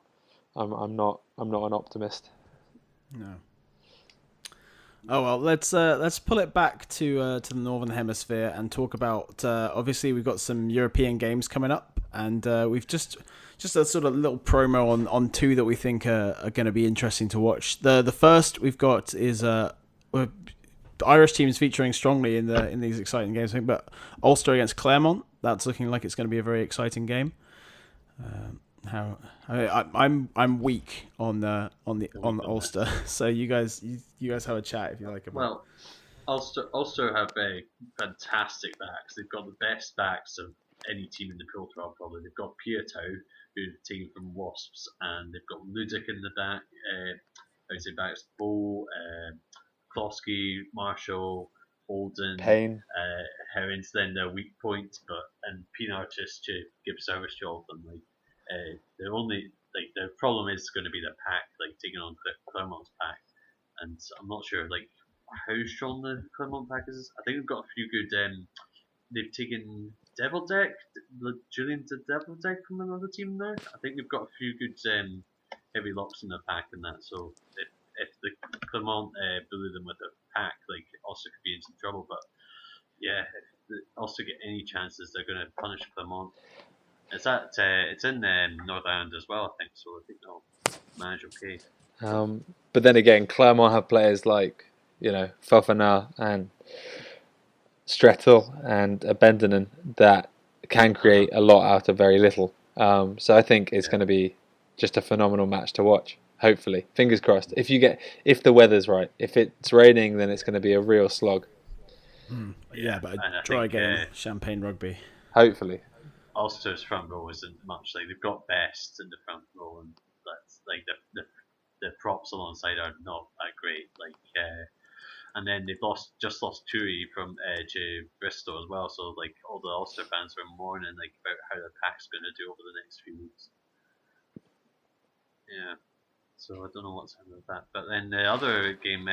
[SPEAKER 3] I'm not an optimist.
[SPEAKER 1] No. Oh well, let's pull it back to the Northern Hemisphere and talk about. Obviously, we've got some European games coming up, and we've just a sort of little promo on two that we think are going to be interesting to watch. The first we've got is the Irish team is featuring strongly in these exciting games. But Ulster against Claremont, that's looking like it's going to be a very exciting game. I'm weak on the Ulster, so you guys have a chat if you like about.
[SPEAKER 2] Well, Ulster have a fantastic backs. They've got the best backs of any team in the Pro 12 probably. They've got Piatow, who's a team from Wasps, and they've got Ludic in the back. Outside backs Bo, Klosky, Marshall, Holden,
[SPEAKER 3] Payne,
[SPEAKER 2] Herons. Then their weak point, and Pinartis to give service to all of them. Their problem is going to be their pack, like taking on Clermont's pack, and I'm not sure how strong the Clermont pack is. I think they've got a few good. They've taken Devil Deck, Julian the Devil Deck from another team there. I think they've got a few good heavy locks in their pack and that. So if the Clermont bully them with their pack, Ulster could be in some trouble. But yeah, if the Ulster get any chances, they're going to punish Clermont. It's in North Ireland as well, I think. So I think they'll manage okay.
[SPEAKER 3] But then again, Claremont have players like Fofana and Strettel and Bendenon that can create a lot out of very little. So I think it's going to be just a phenomenal match to watch. Hopefully, fingers crossed. If the weather's right, if it's raining, then it's going to be a real slog.
[SPEAKER 1] Yeah, but a dry game, Champagne Rugby.
[SPEAKER 3] Hopefully.
[SPEAKER 2] Ulster's front row isn't much. They've got Best in the front row, and that's the props alongside are not that great. And then they've just lost Tui from to Bristol as well. So all the Ulster fans were mourning about how their pack's going to do over the next few weeks. Yeah, so I don't know what's happening with that. But then the other game,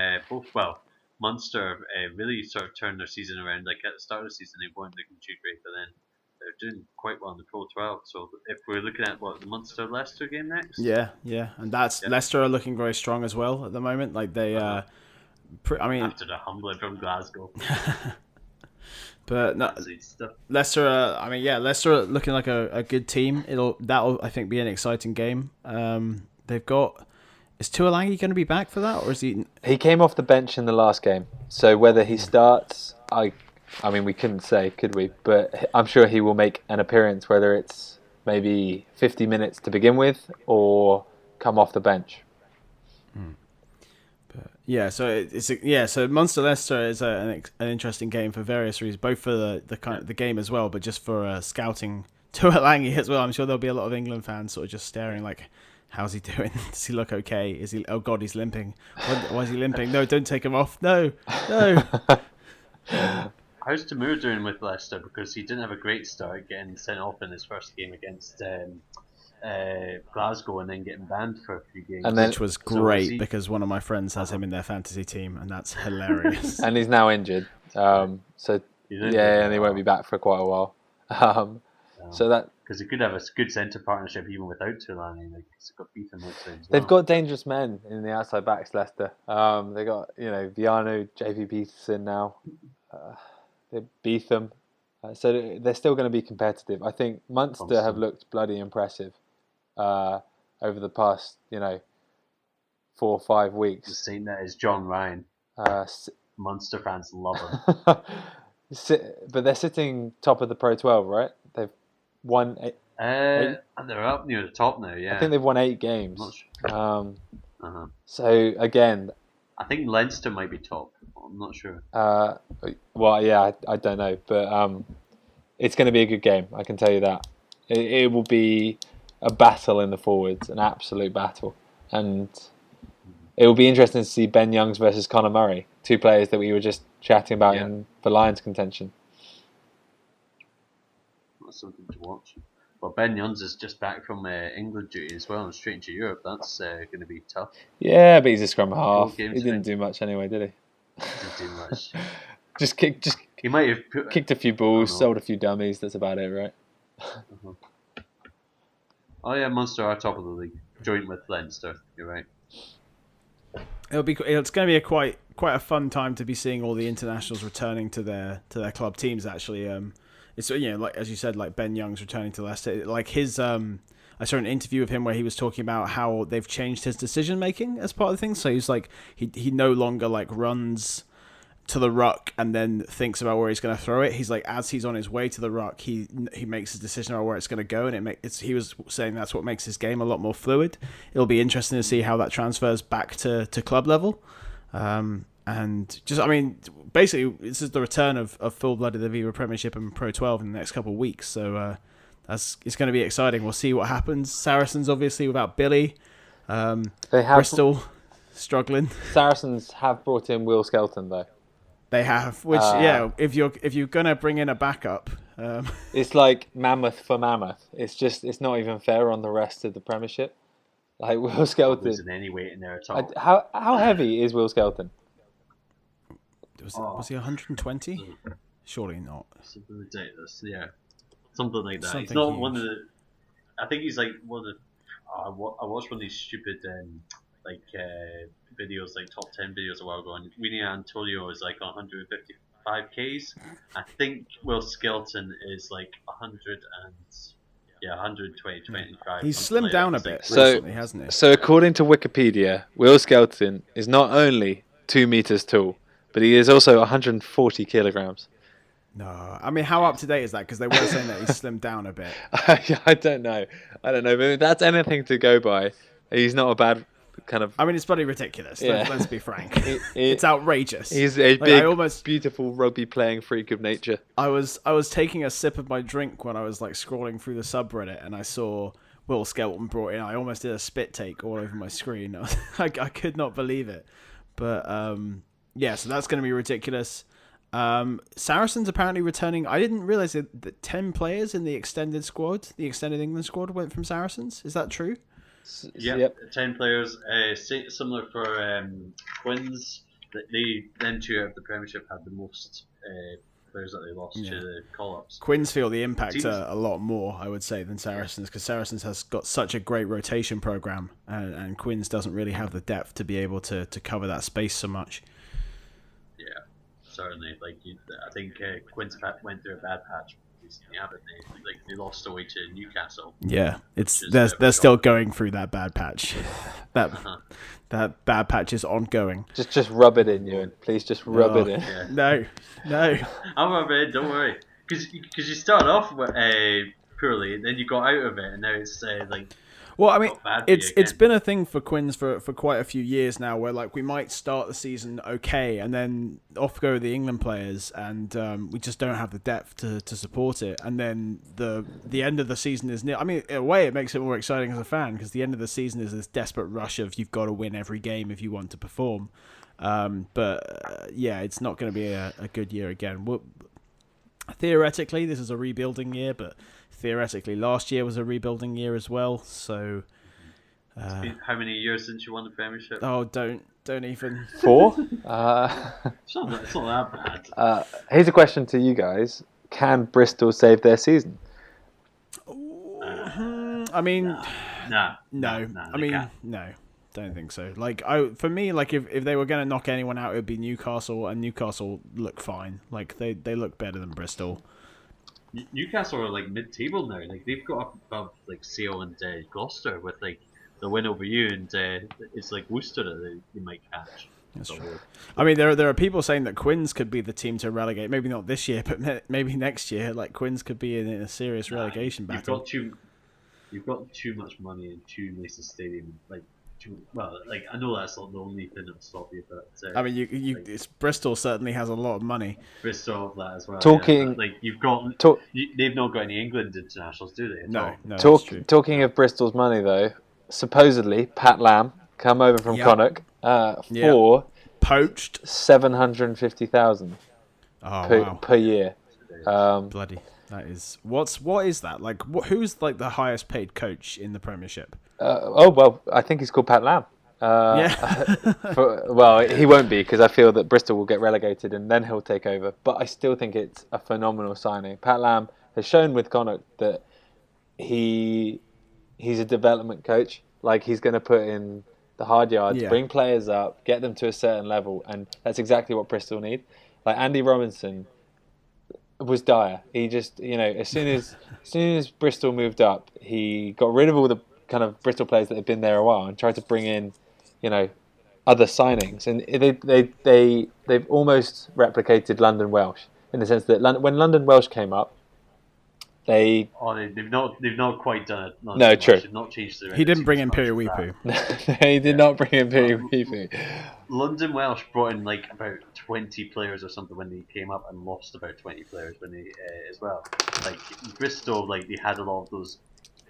[SPEAKER 2] Munster really sort of turned their season around. At the start of the season, they weren't looking too great, but then they're doing quite well in the Pro 12. So if we're looking at the Munster-Leicester game next,
[SPEAKER 1] yeah, and Leicester are looking very strong as well at the moment. They,
[SPEAKER 2] after the humbling from Glasgow.
[SPEAKER 1] But no, Leicester. Leicester are looking like a good team. That'll I think be an exciting game. They've got. Is Tuolangi going to be back for that, or is he?
[SPEAKER 3] He came off the bench in the last game, so whether he starts, I mean, we couldn't say, could we? But I'm sure he will make an appearance, whether it's maybe 50 minutes to begin with or come off the bench.
[SPEAKER 1] Yeah, so so Munster Leicester is an interesting game for various reasons, both for the game as well, but just for scouting Tuolangi as well. I'm sure there'll be a lot of England fans sort of just staring how's he doing? Does he look okay? Is he? Oh God, he's limping. Why is he limping? No, don't take him off. No.
[SPEAKER 2] How's Tamur doing with Leicester? Because he didn't have a great start, getting sent off in his first game against Glasgow and then getting banned for a few games.
[SPEAKER 1] Which was great because one of my friends has him in their fantasy team, and that's hilarious.
[SPEAKER 3] And he's now injured. And he won't be back for quite a while. So that
[SPEAKER 2] because he could have a good centre partnership even without Tulani. He's got Beetham outside.
[SPEAKER 3] They've got dangerous men in the outside backs, Leicester. They got Viano, JV Peterson now. They Beetham. So they're still going to be competitive. I think Munster have looked bloody impressive over the past 4 or 5 weeks.
[SPEAKER 2] The scene that is John Ryan. Munster fans love him.
[SPEAKER 3] But they're sitting top of the Pro 12, right? They've won 8.
[SPEAKER 2] And they're up near the top now, yeah.
[SPEAKER 3] I think they've won 8 games.
[SPEAKER 2] Sure.
[SPEAKER 3] So, again...
[SPEAKER 2] I think Leinster might be top. I'm not sure.
[SPEAKER 3] I don't know. But it's going to be a good game, I can tell you that. It will be a battle in the forwards, an absolute battle. And it will be interesting to see Ben Youngs versus Conor Murray, 2 players that we were just chatting about for Lions contention.
[SPEAKER 2] That's something to watch. Well, Ben Youngs is just back from England duty as well and straight into Europe. That's going to be tough.
[SPEAKER 3] Yeah, but he's a scrum half. He didn't do much anyway, did he?
[SPEAKER 2] Didn't do much.
[SPEAKER 3] He might have kicked a few balls, sold a few dummies. That's about it, right?
[SPEAKER 2] Oh yeah, Munster are top of the league, joint with Leinster. You're right.
[SPEAKER 1] It's going to be quite a fun time to be seeing all the internationals returning to their club teams. Actually, it's like as you said, like Ben Young's returning to Leicester. Like his I saw an interview of him where he was talking about how they've changed his decision making as part of the thing. So he's like he no longer like runs to the ruck and then thinks about where he's going to throw it. He's like, as he's on his way to the ruck, he makes his decision about where it's going to go, and he was saying that's what makes his game a lot more fluid. It'll be interesting to see how that transfers back to club level. And just, I mean, basically, this is the return of full-blooded Aviva Premiership and Pro 12 in the next couple of weeks. So it's going to be exciting. We'll see what happens. Saracens, obviously, without Billy. Bristol struggling.
[SPEAKER 3] Saracens have brought in Will Skelton, though.
[SPEAKER 1] They have, which if you're gonna bring in a backup,
[SPEAKER 3] it's like mammoth for mammoth. It's not even fair on the rest of the Premiership. Like Will Skelton
[SPEAKER 2] isn't any weight in there at all.
[SPEAKER 3] How heavy is Will Skelton?
[SPEAKER 1] Was he 120? Surely not.
[SPEAKER 2] Something ridiculous, yeah. Something like that.
[SPEAKER 1] Something
[SPEAKER 2] he's not
[SPEAKER 1] huge.
[SPEAKER 2] one of the. I think he's like one of the. I watched one of these stupid videos, like top 10 videos a while ago, and Winnie Antonio is like 155 Ks. I think Will Skelton is like 120, 25.
[SPEAKER 1] He's slimmed down a bit
[SPEAKER 3] So-
[SPEAKER 1] recently, hasn't he?
[SPEAKER 3] So according to Wikipedia, Will Skelton is not only 2 meters tall, but he is also 140 kilograms.
[SPEAKER 1] No, I mean, how up to date is that? Because they were saying that he's slimmed down a bit.
[SPEAKER 3] I don't know, but if that's anything to go by, he's not a bad kind of.
[SPEAKER 1] I mean, it's bloody ridiculous.
[SPEAKER 3] Yeah.
[SPEAKER 1] Let's be frank. It's outrageous.
[SPEAKER 3] He's a
[SPEAKER 1] Like,
[SPEAKER 3] big, beautiful rugby playing freak of nature.
[SPEAKER 1] I was taking a sip of my drink when I was like scrolling through the subreddit, and I saw Will Skelton brought in. I almost did a spit take all over my screen. I could not believe it. But yeah, so that's going to be ridiculous. Saracens apparently returning. I didn't realize that 10 players in the extended England squad went from Saracens. Is that true?
[SPEAKER 2] Yep. 10 players. Similar for Quins. Them two out of the Premiership had the most players that they lost to the call-ups.
[SPEAKER 1] Quins feel the impact a lot more, I would say, than Saracens, because Saracens has got such a great rotation program, and Quins doesn't really have the depth to be able to cover that space so much.
[SPEAKER 2] Yeah, certainly. I think Quins went through a bad patch recently, haven't they? They lost away to Newcastle.
[SPEAKER 1] Yeah, they're still going through that bad patch. That bad patch is ongoing.
[SPEAKER 3] Just rub it in, Euan. Please, just rub it in.
[SPEAKER 2] Yeah.
[SPEAKER 1] No.
[SPEAKER 2] I'll rub it in, don't worry. Because you started off poorly, and then you got out of it, and now it's
[SPEAKER 1] Well, I mean,
[SPEAKER 2] bad for you
[SPEAKER 1] it's
[SPEAKER 2] again.
[SPEAKER 1] been a thing for Quins for quite a few years now, where like we might start the season okay, and then off go the England players, and we just don't have the depth to support it, and then the end of the season is near. I mean, in a way, it makes it more exciting as a fan, because the end of the season is this desperate rush of you've got to win every game if you want to perform. But it's not going to be a good year again. Theoretically, this is a rebuilding year, but theoretically, last year was a rebuilding year as well. So,
[SPEAKER 2] It's been how many years since you won the Premiership?
[SPEAKER 1] oh, don't even.
[SPEAKER 3] 4?
[SPEAKER 2] It's not that bad.
[SPEAKER 3] Here's a question to you guys: can Bristol save their season?
[SPEAKER 1] I mean,
[SPEAKER 2] No.
[SPEAKER 1] I mean, no, don't think so. Like, for me, like if they were going to knock anyone out, it would be Newcastle, and Newcastle look fine. Like they look better than Bristol.
[SPEAKER 2] Newcastle are mid-table now. They've got up above Sale and Gloucester with the win over you, and it's Worcester that they might catch.
[SPEAKER 1] That's true. I mean, there are people saying that Quins could be the team to relegate. Maybe not this year, but maybe next year. Like Quins could be in a serious relegation battle.
[SPEAKER 2] You've got too much money and too nice a stadium. I know that's not the only thing that'll stop you, but
[SPEAKER 1] I mean, Bristol certainly has a lot of money.
[SPEAKER 2] Bristol have that as well.
[SPEAKER 3] Talking-
[SPEAKER 2] you've got, they've not got any England internationals, do they?
[SPEAKER 1] No, that's true.
[SPEAKER 3] Talking of Bristol's money, though, supposedly Pat Lam come over from Connacht for
[SPEAKER 1] Poached
[SPEAKER 3] 750,000 per year.
[SPEAKER 1] Bloody. That is what is that like? Who's the highest paid coach in the Premiership?
[SPEAKER 3] I think he's called Pat Lam. He won't be, because I feel that Bristol will get relegated and then he'll take over. But I still think it's a phenomenal signing. Pat Lam has shown with Connacht that he's a development coach. Like, he's going to put in the hard yards,
[SPEAKER 1] Yeah.
[SPEAKER 3] bring players up, get them to a certain level, and that's exactly what Bristol need. Like Andy Robinson was dire. He just, as soon as Bristol moved up, he got rid of all the kind of Bristol players that had been there a while and tried to bring in, other signings. And they've almost replicated London Welsh in the sense that when London Welsh came up, they've
[SPEAKER 2] not quite done it.
[SPEAKER 3] No, true.
[SPEAKER 2] They've not changed their.
[SPEAKER 1] He didn't bring in Piri Weepu.
[SPEAKER 3] He did not bring in Piri Weepu.
[SPEAKER 2] London Welsh brought in like about 20 players or something when they came up, and lost about 20 players when they as well. Like Bristol, like they had a lot of those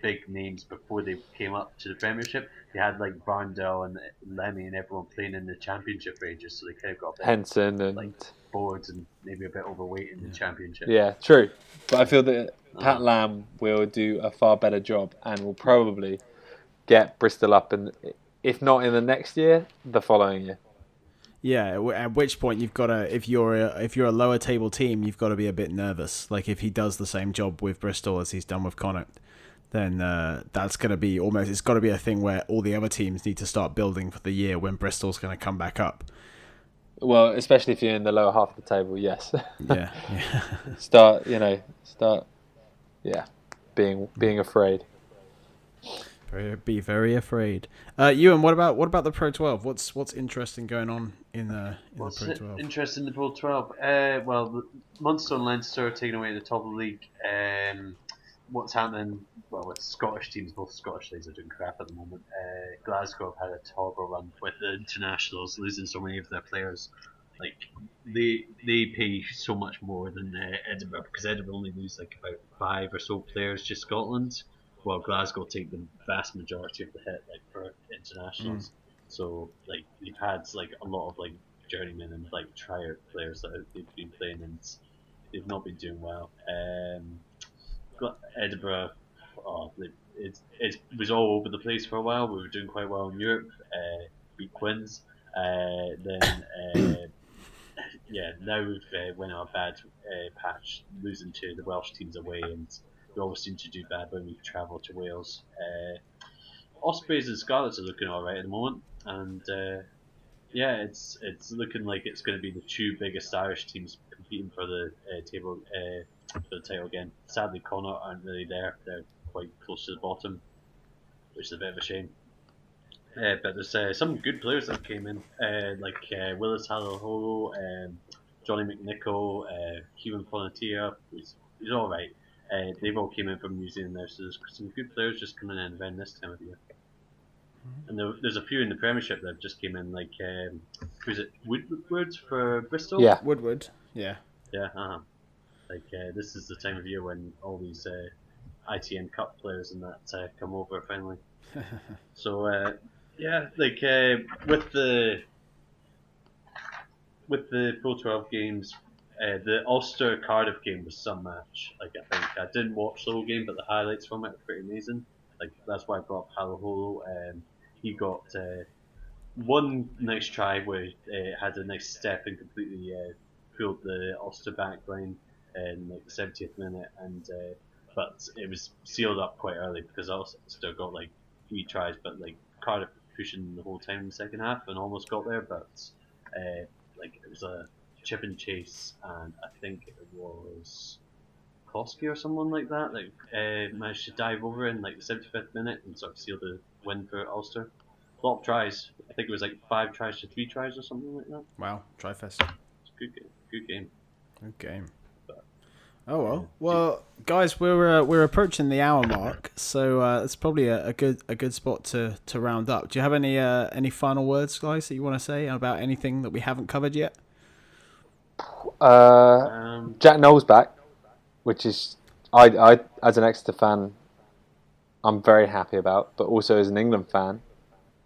[SPEAKER 2] big names before they came up to the Premiership. They had like Barndell and Lemmy and everyone playing in the Championship for ages, so they kind of got a bit,
[SPEAKER 3] Henson and
[SPEAKER 2] like boards and maybe a bit overweight in the Championship.
[SPEAKER 3] Yeah, true. But I feel that Pat Lam will do a far better job and will probably get Bristol up, and if not in the next year, the following year.
[SPEAKER 1] Yeah, at which point you've got to, if you're a lower table team, you've got to be a bit nervous. Like if he does the same job with Bristol as he's done with Connacht, then that's going to be it's got to be a thing where all the other teams need to start building for the year when Bristol's going to come back up.
[SPEAKER 3] Well, especially if you're in the lower half of the table, yes.
[SPEAKER 1] Yeah.
[SPEAKER 3] Start, being afraid.
[SPEAKER 1] Be very afraid. Euan, what about the Pro 12? What's interesting going on in the Pro 12?
[SPEAKER 2] Interesting in the Pro 12. Well, Munster and Leinster are taking away the top of the league. What's happening? Well, with Scottish teams, both Scottish leagues are doing crap at the moment. Glasgow have had a terrible run with the internationals, losing so many of their players. Like they pay so much more than Edinburgh, because Edinburgh only lose like about 5 or so players to Scotland, while Glasgow take the vast majority of the hit, like for internationals. So like they've had like a lot of like journeymen and like trier players that they've been playing, and they've not been doing well. Edinburgh, it was all over the place for a while. We were doing quite well in Europe, beat Quins, then now we've went on a bad patch, losing to the Welsh teams away, and we always seem to do bad when we travel to Wales. Ospreys and Scarlets are looking alright at the moment, and it's looking like it's going to be the two biggest Irish teams competing for the table for the title again. Sadly, Connacht aren't really there; they're quite close to the bottom, which is a bit of a shame. But there's some good players that came in, like Willis Halaholo, Johnny McNichol, Kevin Fonatia. He's alright. They've all came in from New Zealand there, so there's some good players just coming in around this time of year. And there's a few in the Premiership that just came in, like who's it? Woodward for Bristol.
[SPEAKER 3] Yeah,
[SPEAKER 1] Woodward. Yeah.
[SPEAKER 2] Yeah. Like this is the time of year when all these ITN Cup players and that come over finally. So like with the Pro 12 games, the Ulster Cardiff game was some match. Like I didn't watch the whole game, but the highlights from it were pretty amazing. Like that's why I brought up Halaholo. He got one nice try where he had a nice step and completely pulled the Ulster back line in like the 70th minute, and but it was sealed up quite early because Ulster got like 3 tries, but like Cardiff pushing the whole time in the second half and almost got there, but like it was a chip and chase, and I think it was Koski or someone like that, like managed to dive over in like the 75th minute and sort of seal the win for Ulster. A lot of tries. I think it was like 5 tries to 3 tries or something like that.
[SPEAKER 1] Wow, Tri-Fest.
[SPEAKER 2] It's a good game.
[SPEAKER 1] Good game. Oh well, guys, we're approaching the hour mark, so it's probably a good spot to round up. Do you have any final words, guys, that you want to say about anything that we haven't covered yet?
[SPEAKER 3] Jack Knowles back, which is I as an Exeter fan, I'm very happy about, but also as an England fan,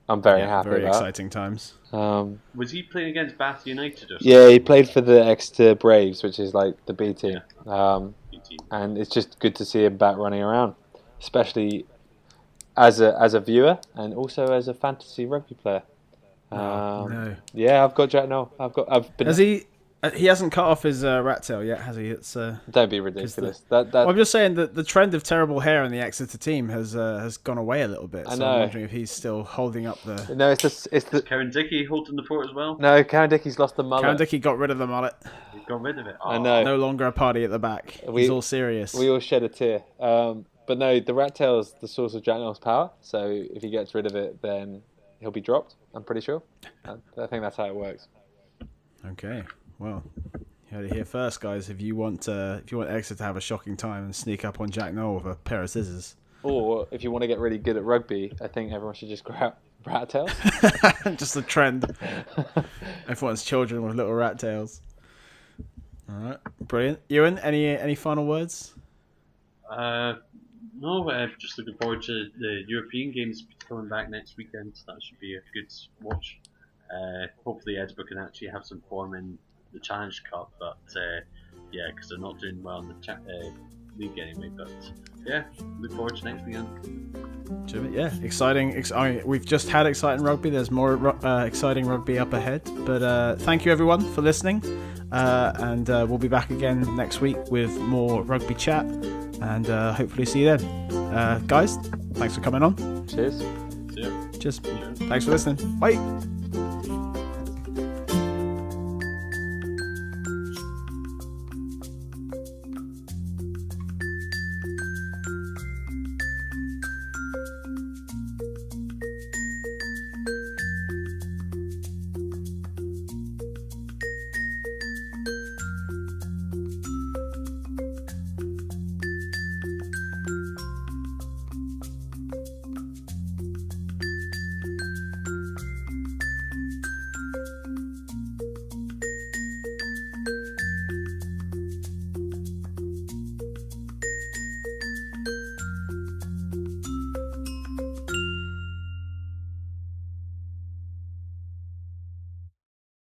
[SPEAKER 3] I'm very happy
[SPEAKER 1] very
[SPEAKER 3] about.
[SPEAKER 1] Exciting times.
[SPEAKER 2] Was he playing against Bath United or something?
[SPEAKER 3] Yeah, he played for the Exeter Braves, which is like the B team.
[SPEAKER 2] B team.
[SPEAKER 3] And it's just good to see him back running around, especially as a viewer and also as a fantasy rugby player.
[SPEAKER 1] No.
[SPEAKER 3] Yeah, I've got Jack Knowles. I've been.
[SPEAKER 1] He hasn't cut off his rat tail yet, has he? It's
[SPEAKER 3] Don't be ridiculous.
[SPEAKER 1] Well, I'm just saying that the trend of terrible hair in the Exeter team has gone away a little bit.
[SPEAKER 3] I
[SPEAKER 1] So
[SPEAKER 3] know.
[SPEAKER 1] I'm wondering if he's still holding up the.
[SPEAKER 3] No, it's the
[SPEAKER 2] Karen Dickey holding the fort as well.
[SPEAKER 3] No, Karen Dickey's lost the mullet.
[SPEAKER 1] Karen Dickey got rid of the mullet.
[SPEAKER 2] He got rid of it.
[SPEAKER 3] I know.
[SPEAKER 1] No longer a party at the back. He's all serious.
[SPEAKER 3] We all shed a tear. But no, the rat tail's the source of Jack Noel's power. So if he gets rid of it, then he'll be dropped. I'm pretty sure. I think that's how it works.
[SPEAKER 1] Okay. Well, you heard it here first, guys. If you want Exeter to have a shocking time and sneak up on Jack Noel with a pair of scissors,
[SPEAKER 3] or if you want to get really good at rugby, I think everyone should just grab rat tails.
[SPEAKER 1] just the trend. Everyone's children with little rat tails. All right, brilliant. Euan, any final words?
[SPEAKER 2] No, just looking forward to the European games coming back next weekend. That should be a good watch. Hopefully Edinburgh can actually have some form in the Challenge Cup, but yeah, because they're not doing well in the league anyway. But yeah, look forward to next weekend.
[SPEAKER 1] Yeah, exciting. I mean, we've just had exciting rugby. There's more exciting rugby up ahead. But thank you everyone for listening, and we'll be back again next week with more rugby chat, and hopefully see you then. Guys, thanks for coming on.
[SPEAKER 3] Cheers.
[SPEAKER 2] See ya.
[SPEAKER 1] Cheers. Thanks for listening. Bye.